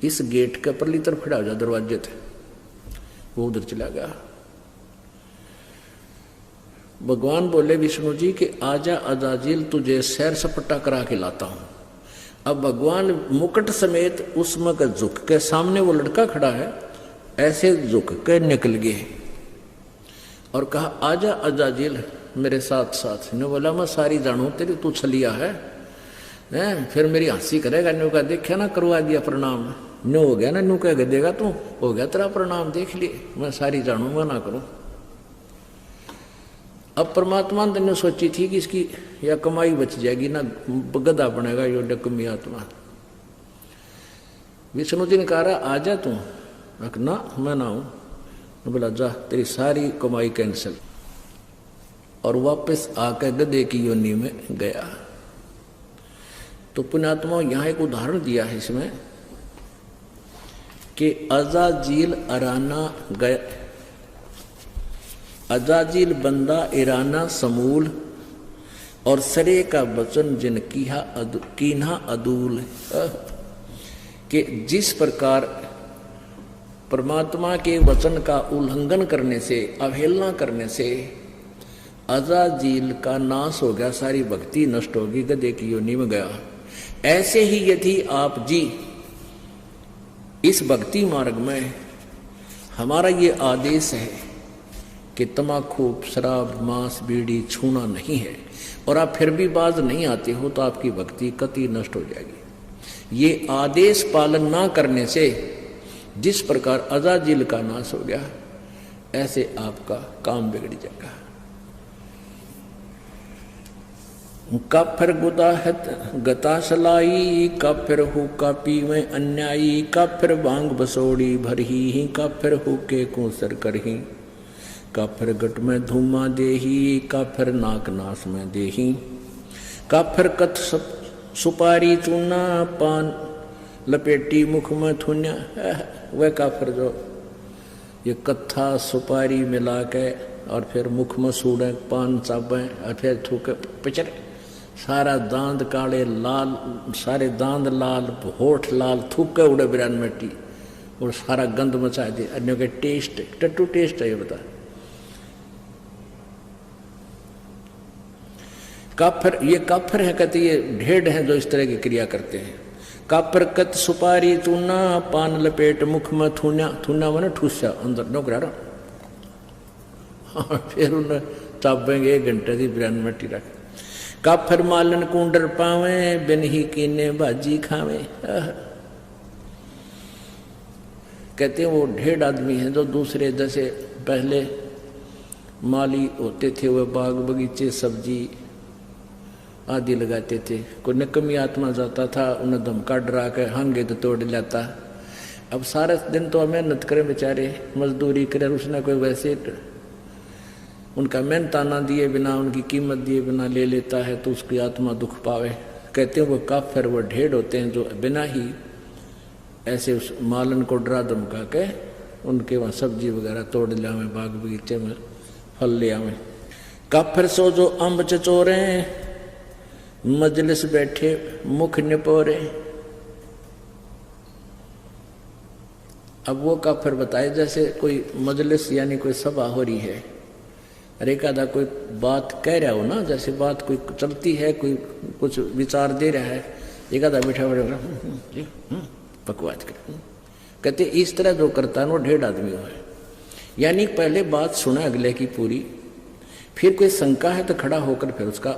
इस गेट के परली तरफ खड़ा हो जा, दरवाजे थे। वो उधर चला गया। भगवान बोले विष्णु जी कि आजा अजाजील, तुझे सैर सपट्टा करा के लाता हूं। अब भगवान मुकुट समेत उसमें झुक के, सामने वो लड़का खड़ा है, ऐसे झुक के निकल गए और कहा आजा अजाजील मेरे साथ साथ। ने बोला मैं सारी जानू तेरी, तू छलिया है, फिर मेरी हंसी करेगा। न्यू का देखा ना, करवा दिया प्रणाम, न्यू हो गया ना, न्यू कह देगा तू हो गया तेरा प्रणाम, देख लिए मैं सारी जानूंगा ना करूं। अब परमात्मा ने सोची थी कि इसकी या कमाई बच जाएगी ना, गधा बनेगा यो डकमी आत्मा। विष्णु जी ने कहा आजा तू, ना मैं ना हूं। बोला जा तेरी सारी कमाई कैंसिल, और वापस आकर गधे की योनि में गया। तो पुण्यात्मा यहां एक उदाहरण दिया है इसमें कि अजाजील अराना गया, अजाजील बंदा इराना समूल, और सरे का वचन जिन कीन्हा अदूल। कि जिस प्रकार परमात्मा के वचन का उल्लंघन करने से, अवहेलना करने से अजाजील का नाश हो गया, सारी भक्ति नष्ट होगी, गधे की योनि में गया। ऐसे ही यदि आप जी इस भक्ति मार्ग में, हमारा ये आदेश है कि तम्बाकू शराब मांस बीड़ी छूना नहीं है, और आप फिर भी बाज नहीं आते हो, तो आपकी भक्ति कतई नष्ट हो जाएगी। ये आदेश पालन ना करने से जिस प्रकार अजाजील का नाश हो गया, ऐसे आपका काम बिगड़ जाएगा। काफिर गुदाहत गता सलाई, काफिर हु का पीवे अन्यायी, काफिर भांग बसोड़ी भरही, काफिर हु के कोसर करही, काफिर गट में धूमा देही, काफिर नाक नास में देही, काफिर कथ सुपारी चूना, पान लपेटी मुख में थुन्या। वह काफिर जो ये कत्था सुपारी मिला के और फिर मुख में सूड़े, पान चाबे और फिर थूके पिचरे, सारा दांत काले लाल, सारे दांत लाल, होठ लाल, थूके उड़े बिरान मिट्टी और सारा गंद मचा दे। अन्यों के टेस्ट टट्टू टेस्ट है ये बता। काफिर, ये काफिर है कहते ये ढेड हैं जो इस तरह की क्रिया करते हैं। काफिर कत सुपारी चूना, पान लपेट मुख में थून्या, थूना मैंने ठूसा अंदर नौकरा फिर उन्हें चाबेंगे 1 घंटे की बिरान मिट्टी रख। काफिर मालन कुंडर पावे, बिन ही कीने भाजी खावे। कहते हैं वो ढेड आदमी है जो दूसरे जैसे पहले माली होते थे, वह बाग बगीचे सब्जी आदि लगाते थे। कोई निकमी आत्मा जाता था, उन्हें धमका डरा के हांगे तो तोड़ लाता। अब सारा दिन तो मेहनत करे बेचारे, मजदूरी करे, उसने कोई वैसे उनका मेहनताना दिए बिना, उनकी कीमत दिए बिना ले लेता है तो उसकी आत्मा दुख पावे। कहते हैं वो काफिर, वो ढेड होते हैं जो बिना ही ऐसे उस मालन को डरा धमका के उनके वहाँ सब्जी वगैरह तोड़ ले आवे, बाग बगीचे में फल ले आवे। काफिर सो जो अम्ब चचोरे, मजलिस बैठे मुख निपोरे। अब वो काफिर बताए जैसे कोई मजलिस यानी कोई सभा हो रही है, अरे एकादा कोई बात कह रहा हो ना, जैसे बात कोई चलती है, कोई कुछ विचार दे रहा है, एकादा बैठा बैठा बकवास कर। कहते इस तरह जो करता है वो ढेड आदमी हो है। यानी पहले बात सुना अगले की पूरी, फिर कोई शंका है तो खड़ा होकर फिर उसका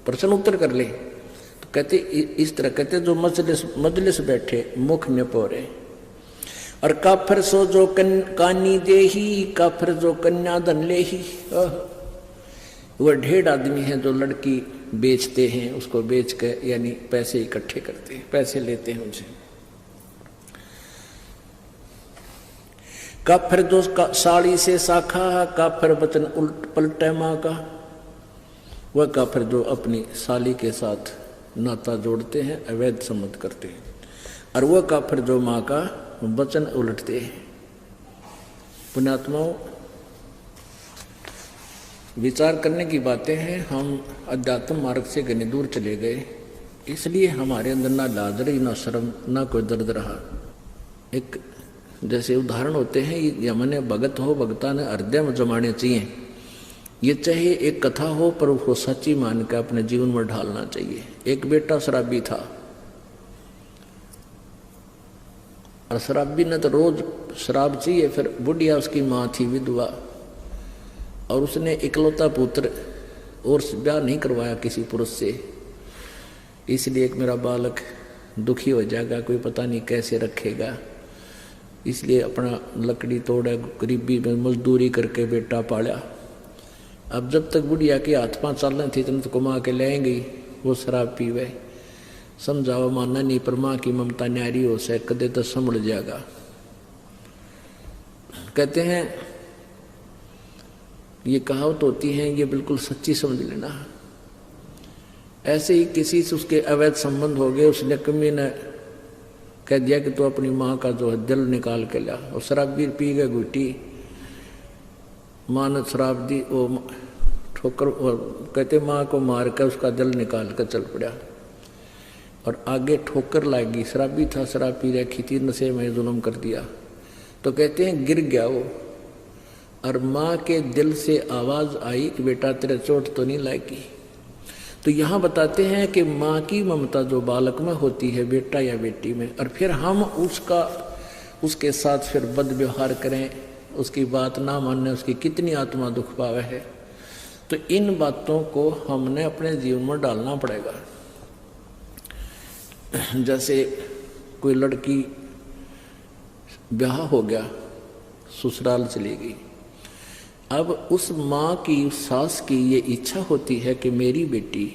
प्रश्न उत्तर कर ले। तो कहते इस तरह कहते जो मजलिस बैठे मुख निपोरे। और काफिर सो जो कानी देही, काफिर जो कन्या धन ले ही। वह ढेड आदमी है जो लड़की बेचते हैं, उसको बेच के यानी पैसे इकट्ठे करते हैं, पैसे लेते हैं उनसे। काफिर जो साड़ी से साखा, काफिर वचन उल्ट पलटे माँ का। वह काफिर जो अपनी साली के साथ नाता जोड़ते हैं, अवैध संबंध करते हैं। और वह काफिर जो माँ का वचन उलटते हैं। पुण्यात्माओं, विचार करने की बातें हैं। हम अध्यात्म मार्ग से घने दूर चले गए, इसलिए हमारे अंदर ना लाज रही, ना शर्म, ना कोई दर्द रहा। एक जैसे उदाहरण होते हैं, ये मैंने भगत हो, भगता ने हृदय में जमाने चाहिए। ये चाहे एक कथा हो पर उसको सच्ची मान के अपने जीवन में ढालना चाहिए। एक बेटा शराबी था और शराबी ने तो रोज शराब चाहिए। फिर बुढ़िया उसकी माँ थी विधवा, और उसने इकलौता पुत्र और ब्याह नहीं करवाया किसी पुरुष से, इसलिए एक मेरा बालक दुखी हो जाएगा, कोई पता नहीं कैसे रखेगा, इसलिए अपना लकड़ी तोड़ा, गरीबी में मजदूरी करके बेटा पाला। अब जब तक बुढ़िया की हाथ पाँव चलने थी तुम तो कमा के लाएंगी, वो शराब पीवे, समझाओ मानना नहीं, पर माँ की ममता न्यारी हो से कदे तो संभल जाएगा। कहते हैं ये कहावत होती है, ये बिल्कुल सच्ची समझ लेना। ऐसे ही किसी से उसके अवैध संबंध हो गए, उसने कमी ने कह दिया कि तू अपनी माँ का जो है दिल निकाल के ला, और शराब भी पी गए घुटी, माँ ने शराब दी, वो ठोकर, कहते माँ को मार कर उसका दिल निकाल कर चल पड़ा, और आगे ठोकर लागी। शराबी था, शराब पी रखी थी, नशे में जुल्म कर दिया। तो कहते हैं गिर गया वो, और माँ के दिल से आवाज आई कि बेटा तेरे चोट तो नहीं लागी। तो यहाँ बताते हैं कि माँ की ममता जो बालक में होती है, बेटा या बेटी में, और फिर हम उसके साथ फिर बद व्यवहार करें, उसकी बात ना मानने, उसकी कितनी आत्मा दुख पावे है। तो इन बातों को हमने अपने जीवन में डालना पड़ेगा। जैसे कोई लड़की ब्याह हो गया, ससुराल चली गई, अब उस माँ की, उस सास की ये इच्छा होती है कि मेरी बेटी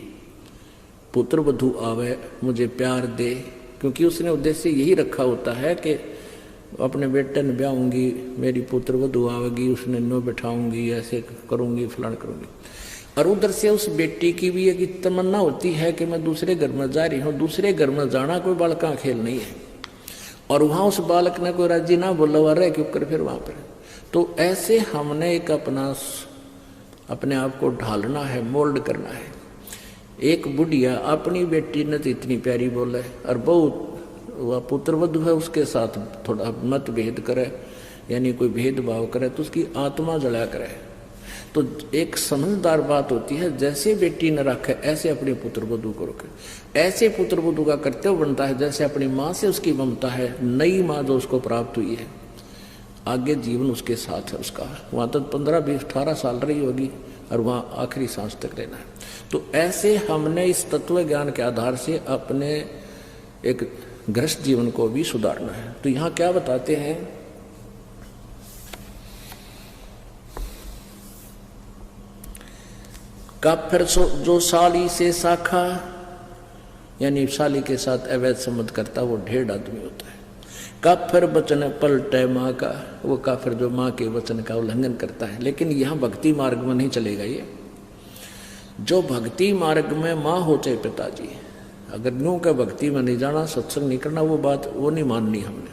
पुत्र वधू आवे मुझे प्यार दे, क्योंकि उसने उद्देश्य यही रखा होता है कि अपने बेटे ने ब्याहूंगी, मेरी पुत्र वधू आवेगी, उसने नो बैठाऊंगी, ऐसे करूंगी, फलान करूंगी। और उधर से उस बेटी की भी एक तमन्ना होती है कि मैं दूसरे घर में जा रही हूँ। दूसरे घर में जाना कोई बालका खेल नहीं है, और वहां उस बालक ने कोई राजी ना बोला हुआ रहे क्यों कर फिर वहां पर। तो ऐसे हमने एक अपने आप को ढालना है, मोल्ड करना है। एक बुढ़िया अपनी बेटी ने तो इतनी प्यारी बोले, और बहुत वह पुत्र वधू है उसके साथ थोड़ा मतभेद करे, यानी कोई भेदभाव करे तो उसकी आत्मा जला करे। तो एक समझदार बात होती है, जैसे बेटी न रखे ऐसे अपने पुत्र वधू को रखे। ऐसे पुत्र वधू का कर्तव्य बनता है जैसे अपनी माँ से उसकी ममता है, नई माँ जो उसको प्राप्त हुई है, आगे जीवन उसके साथ है उसका। वहाँ तक 15, 20, 18 साल रही होगी और वहाँ आखिरी सांस तक रहना है। तो ऐसे हमने इस तत्व ज्ञान के आधार से अपने एक गृहस्थ जीवन को भी सुधारना है। तो यहाँ क्या बताते हैं, काफिर जो साली से शाखा, यानी साली के साथ अवैध संबंध करता वो ढेर आदमी होता है। काफिर वचन पलटे माँ का, वो काफिर जो माँ के वचन का उल्लंघन करता है। लेकिन यहाँ भक्ति मार्ग में नहीं चलेगा ये। जो भक्ति मार्ग में माँ हो चाहे पिताजी, अगर न्यू का भक्ति में नहीं जाना, सत्संग नहीं करना, वो बात वो नहीं माननी हमने,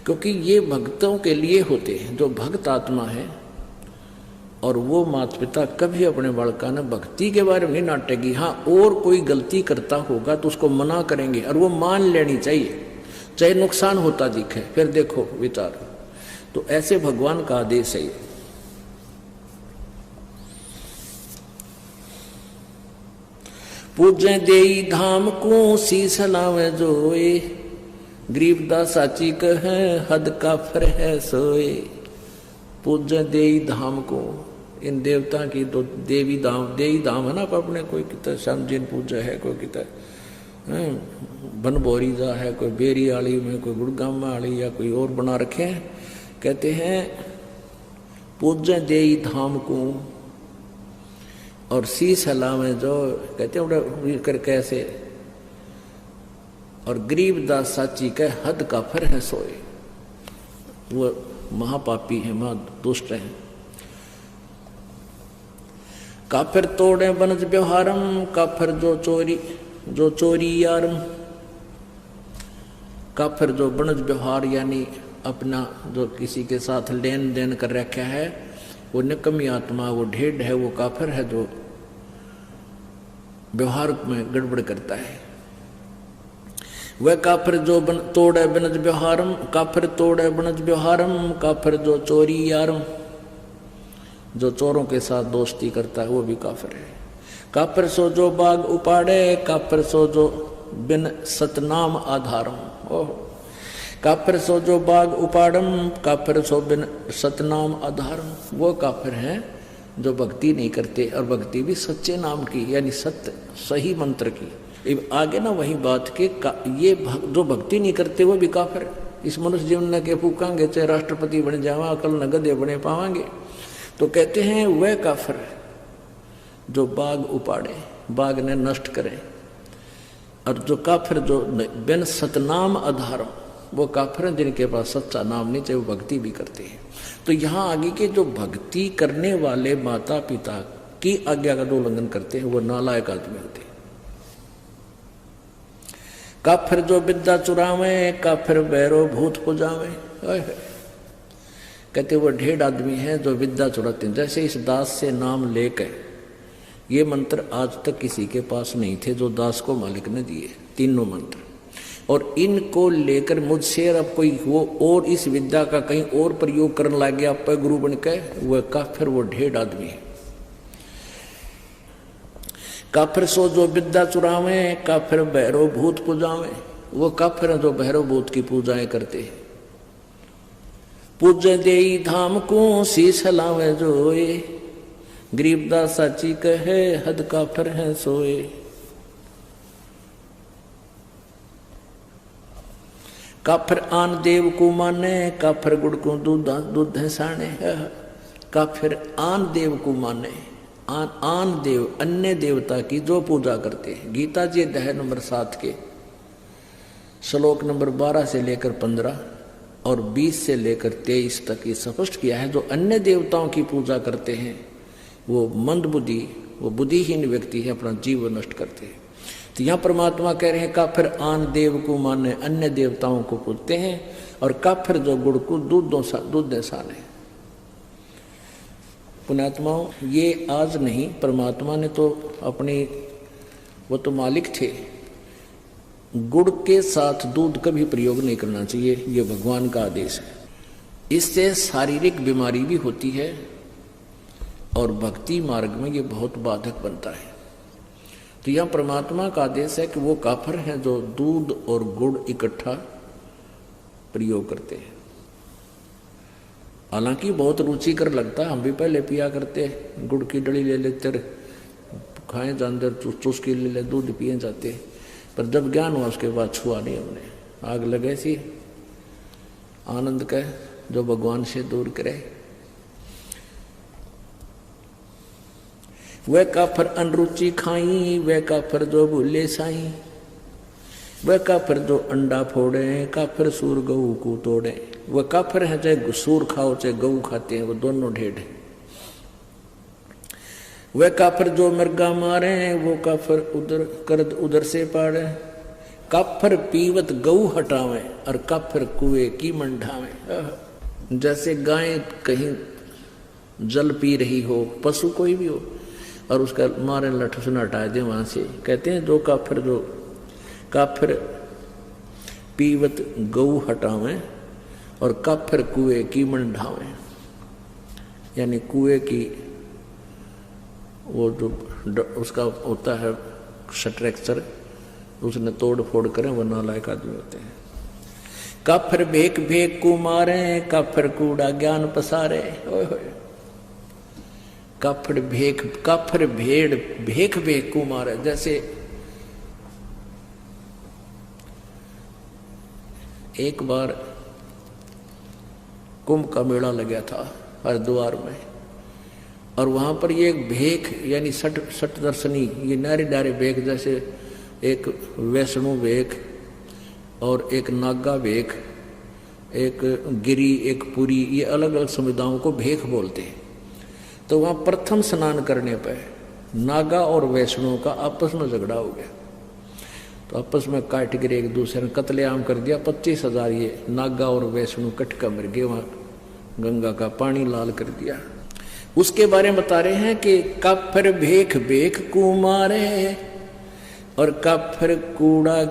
क्योंकि ये भक्तों के लिए होते हैं जो भक्त आत्मा है। और वो माता पिता कभी अपने बालका ने भक्ति के बारे में नहीं नाटेगी। हाँ, और कोई गलती करता होगा तो उसको मना करेंगे और वो मान लेनी चाहिए, चाहे नुकसान होता दिखे, फिर देखो विचार। तो ऐसे भगवान का आदेश है। पूजे देई धाम को शीस लावे जोए, गरीबदास साची कहे हद काफिर है सोए। पूजे देई धाम को, इन देवता की तो देवी धाम है ना, अपने कोई कितना श्याम जी पूजा है, कोई कितना बनभोरी जा है, कोई बेरी आली में, कोई गुड़गामा आली, या कोई और बना रखे हैं। कहते हैं पूजे देई धाम को और शीस हलावे जो, कहते हैं कर कैसे, और गरीबदास साची कह हद काफिर है सोए। वो महापापी है, महादुष्ट है। काफिर तोड़े बनज व्यवहारम, काफिर जो चोरी यारम। काफिर जो बनज व्यवहार, यानी अपना जो किसी के साथ लेन देन कर रखा है, वो निकम्मी आत्मा, वो ढेढ़ है, वो काफिर है जो व्यवहार में गड़बड़ करता है। वह काफिर जो तोड़े बनज व्यवहारम, काफिर तोड़े बनज व्यवहारम, काफिर जो चोरी यारम, जो चोरों के साथ दोस्ती करता है वो भी काफिर है। काफिर सो जो बाग उपाड़े, काफिर सो जो बिन सतनाम आधारम। ओह, काफिर सो जो बाग उपाड़म, काफिर सो बिन सतनाम आधारम। वो काफिर हैं जो भक्ति नहीं करते, और भक्ति भी सच्चे नाम की, यानी सत्य सही मंत्र की। आगे ना वही बात के ये जो भक्ति नहीं करते वो भी काफिर है। इस मनुष्य जीवन न के फूकांगे, चाहे राष्ट्रपति बन जावा, कल न गधे बने पावांगे। तो कहते हैं वह काफिर जो बाग उपाड़े, बाग ने नष्ट करे, और जो काफिर जो बिन सतनाम आधारम, वो काफिर हैं जिनके पास सच्चा नाम नहीं, चाहे वो भक्ति भी करते हैं। तो यहाँ आगे के जो भक्ति करने वाले माता पिता की आज्ञा का जो उल्लंघन करते हैं वो नालायक आदमी होते हैं। काफिर जो विद्या चुरावे, काफिर बैरो भूत पुजावे। कहते वो ढेर आदमी है जो विद्या चुराते हैं। जैसे इस दास से नाम लेकर, ये मंत्र आज तक किसी के पास नहीं थे जो दास को मालिक ने दिए, तीनों मंत्र, और इनको लेकर मुझसे अब कोई वो और इस विद्या का कहीं और प्रयोग करने लग गया पर गुरु बन के, वह काफिर, वो ढेर आदमी है। काफिर सो जो विद्या चुरावे, काफिर भैरव भूत पूजावे। वो काफिर जो भैरव भूत की पूजाएं करते हैं। पूजे देई धाम को शीश लावे जोए, गरीबदास साची कहे हद काफिर है सोए। काफिर आन देव को माने, काफिर गुड़ को दूध है साने। काफिर आन देव को माने, आन देव अन्य देवता की जो पूजा करते हैं। गीता जी अध्याय नंबर 7 के श्लोक नंबर 12 से लेकर 15 और 20 से लेकर 23 तक ये स्पष्ट किया है, जो अन्य देवताओं की पूजा करते हैं वो मंदबुद्धि, वो बुद्धिहीन व्यक्ति है, अपना जीवन नष्ट करते हैं। तो यहाँ परमात्मा कह रहे हैं काफिर आन देव को माने अन्य देवताओं को पूजते हैं, और काफिर जो गुड़ को दूध दे साने। पुण्यात्माओं, ये आज नहीं, परमात्मा ने तो अपनी, वो तो मालिक थे, गुड़ के साथ दूध कभी प्रयोग नहीं करना चाहिए, ये भगवान का आदेश है। इससे शारीरिक बीमारी भी होती है और भक्ति मार्ग में ये बहुत बाधक बनता है। तो यह परमात्मा का आदेश है कि वो काफिर हैं जो दूध और गुड़ इकट्ठा प्रयोग करते हैं। हालांकि बहुत रुचिकर लगता है, हम भी पहले पिया करते, गुड़ की डली ले लेते, खाएं जानते, चुस्की ले ले, दूध पिए जाते, पर जब ज्ञान हुआ उसके बाद छुआ नहीं हमने। आग लगे सी आनंद का जो भगवान से दूर करे। वह काफिर अनरुचि खाई, वह काफिर जो भूले साई, वह काफिर जो अंडा फोड़े, काफिर सूर गऊ को तोड़े। वह काफिर है चाहे सूर खाओ चाहे गऊ खाते हैं, वो दोनों ढेड है। वह काफिर जो मृगा मारे, वो काफिर उधर करद उधर से पाड़े। काफिर पीवत गऊ हटावे, और काफिर कुएं की मंडावे। जैसे गाय कहीं जल पी रही हो, पशु कोई भी हो, और उसका मारे लठ से हटा दे वहां से, कहते हैं जो काफिर पीवत गऊ हटावे और काफिर कुएं की मंडावे। यानी कुएं की वो जो उसका होता है स्ट्रक्चर, उसने तोड़ फोड़ करें, वो नालायक आदमी होते हैं। काफिर भेक भेक को मारे, काफिर कूड़ा ज्ञान पसारे। काफिर भेड़ भेक भेक को मारे। जैसे एक बार कुंभ का मेला लगा था हरिद्वार में, और वहां पर ये एक भेक यानी सट दर्शनी, ये नारी नारी भेक, जैसे एक वैष्णो भेक और एक नागा भेक, एक गिरी, एक पुरी, ये अलग अलग समुदायों को भेक बोलते हैं। तो वहां प्रथम स्नान करने पर नागा और वैष्णो का आपस में झगड़ा हो गया, तो आपस में काट गिरे, एक दूसरे ने कत्लेआम कर दिया। 25,000 ये नागा और वैष्णो कटका मर गए, वहां गंगा का पानी लाल कर दिया। उसके बारे में बता रहे हैं कि काफिर भेख भेख को मारे और काफिर कूड़ा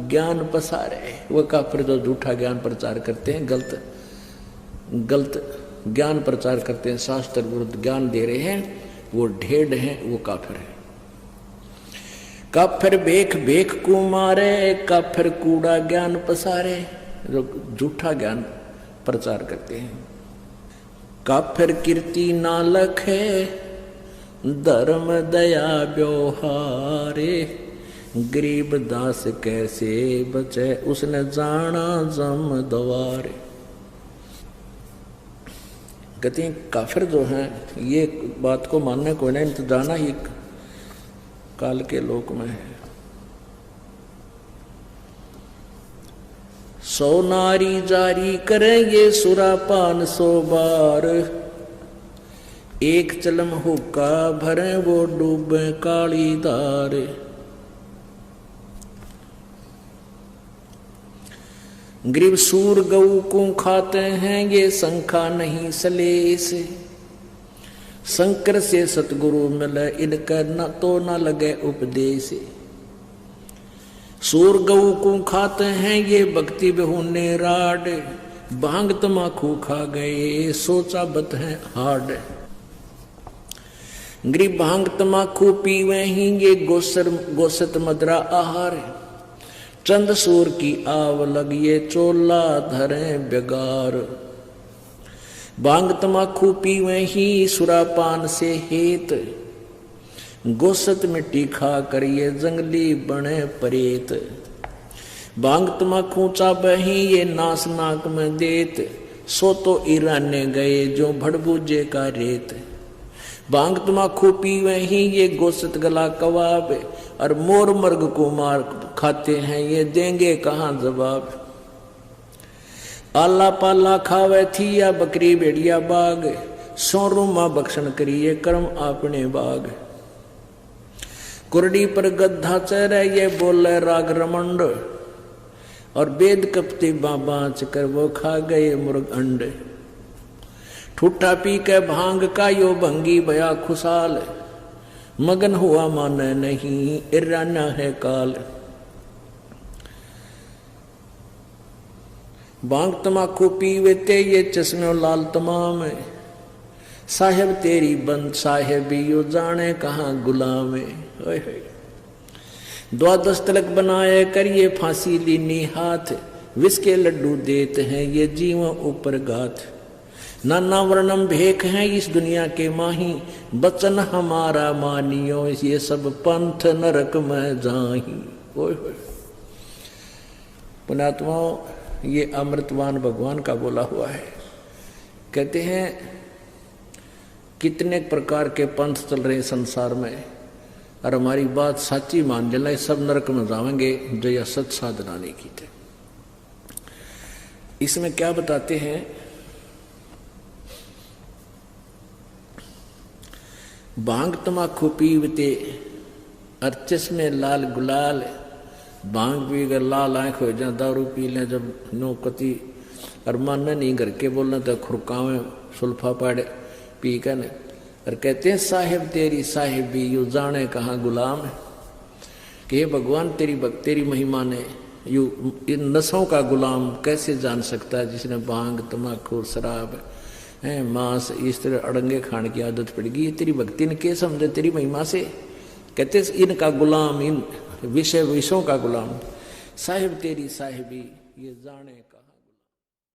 ज्ञान पसारे। वह काफिर जो झूठा ज्ञान प्रचार करते हैं, गलत ज्ञान प्रचार करते हैं, शास्त्र विरुद्ध ज्ञान दे रहे हैं, वो ढेड हैं, वो काफिर है। काफिर भेख भेख को मारे, काफिर कूड़ा ज्ञान पसारे, जो झूठा ज्ञान प्रचार करते हैं। काफिर कीर्ति ना लखे, धर्म दया व्यवहारे। गरीब दास कैसे बचे, उसने जाना जम द्वारे। कहते हैं काफिर जो हैं, ये बात को मानने को नहीं, तो जाना ही काल के लोक में है। 100 नारी जारी करेंगे सुरापान 100 बार। एक चलम हुक्का भरे वो डूबे काली धार। गरीब सूर गऊ को खाते हैं, ये शंखा नहीं सलेस। शंकर से सतगुरु मिले, इनका न तो न लगे उपदेश। सूर गऊ को खाते हैं, ये भक्ति बेहुने राड। भांग तमाकू खा गए, सोचा बत है हाड। गरीब भांग तमाकू पीवे ही, ये गोसत मदरा आहार। चंद सूर की आव लगिए, चोला धरे बेगार। भांग तमाकू पीवे ही, सुरापान से हेत। गोसत मिट्टी खा करिए, जंगली बने परेत। भांग तमाकू चाबे ही, ये नास नाक में देत। सो तो ईराने गए, जो भड़बूजे का रेत। भांग तमाखू पीवे ही ये गोश्त गला कबाब, और मोर मर्ग को मार खाते हैं ये देंगे कहाँ जवाब। आला पाला खावे थी या बकरी भेड़िया बाग, सोरू माँ बख्शन करिए कर्म आपने बाग। कुरडी पर गद्धा चेहरा ये बोले राग रमंड, और वेद कपते बाँच कर वो खा गए मुर्ग अंड। ठूठा पी के भांग का यो भंगी बया खुशाल, मगन हुआ माने नहीं इराना है काल। भांग तमाकू पीवेते ये चश्मे लाल तमाम, साहेब तेरी बंद साहेबी यो जाने कहाँ गुलाम। द्वादश तिलक बनाए करिए फांसी लीनी हाथ, विष के लड्डू देते हैं ये जीवों ऊपर गाथ। नाना वर्णम भेख हैं इस दुनिया के माही, बचन हमारा मानियो ये सब पंथ नरक में जाही। पुणात्माओं, ये अमृतवान भगवान का बोला हुआ है। कहते हैं कितने प्रकार के पंथ चल रहे संसार में, और हमारी बात सच्ची मान जलाए सब नरक में जाएंगे जो यह सच साधना नहीं की थे। इसमें क्या बताते हैं, भांग तमाकू पीवते और चश्मे लाल गुलाल। भांग पी कर लाल आंख हो जाए, दारू पी लें जब नो कति और मन नहीं घर के बोलना तो खुरकावे सुल्फा पाड़े पी कर। और कहते हैं साहेब तेरी साहेबी यू जाने कहाँ गुलाम है, कि हे भगवान तेरी महिमा ने यू इन नशों का गुलाम कैसे जान सकता है जिसने भांग तमाकू शराब है मांस इस तरह अड़ंगे खाने की आदत पड़ेगी। ये तेरी भक्ति ने के समझे तेरी महिमा से। कहते इनका गुलाम, इन विषयों का गुलाम। साहिब तेरी साहिबी ये जाने का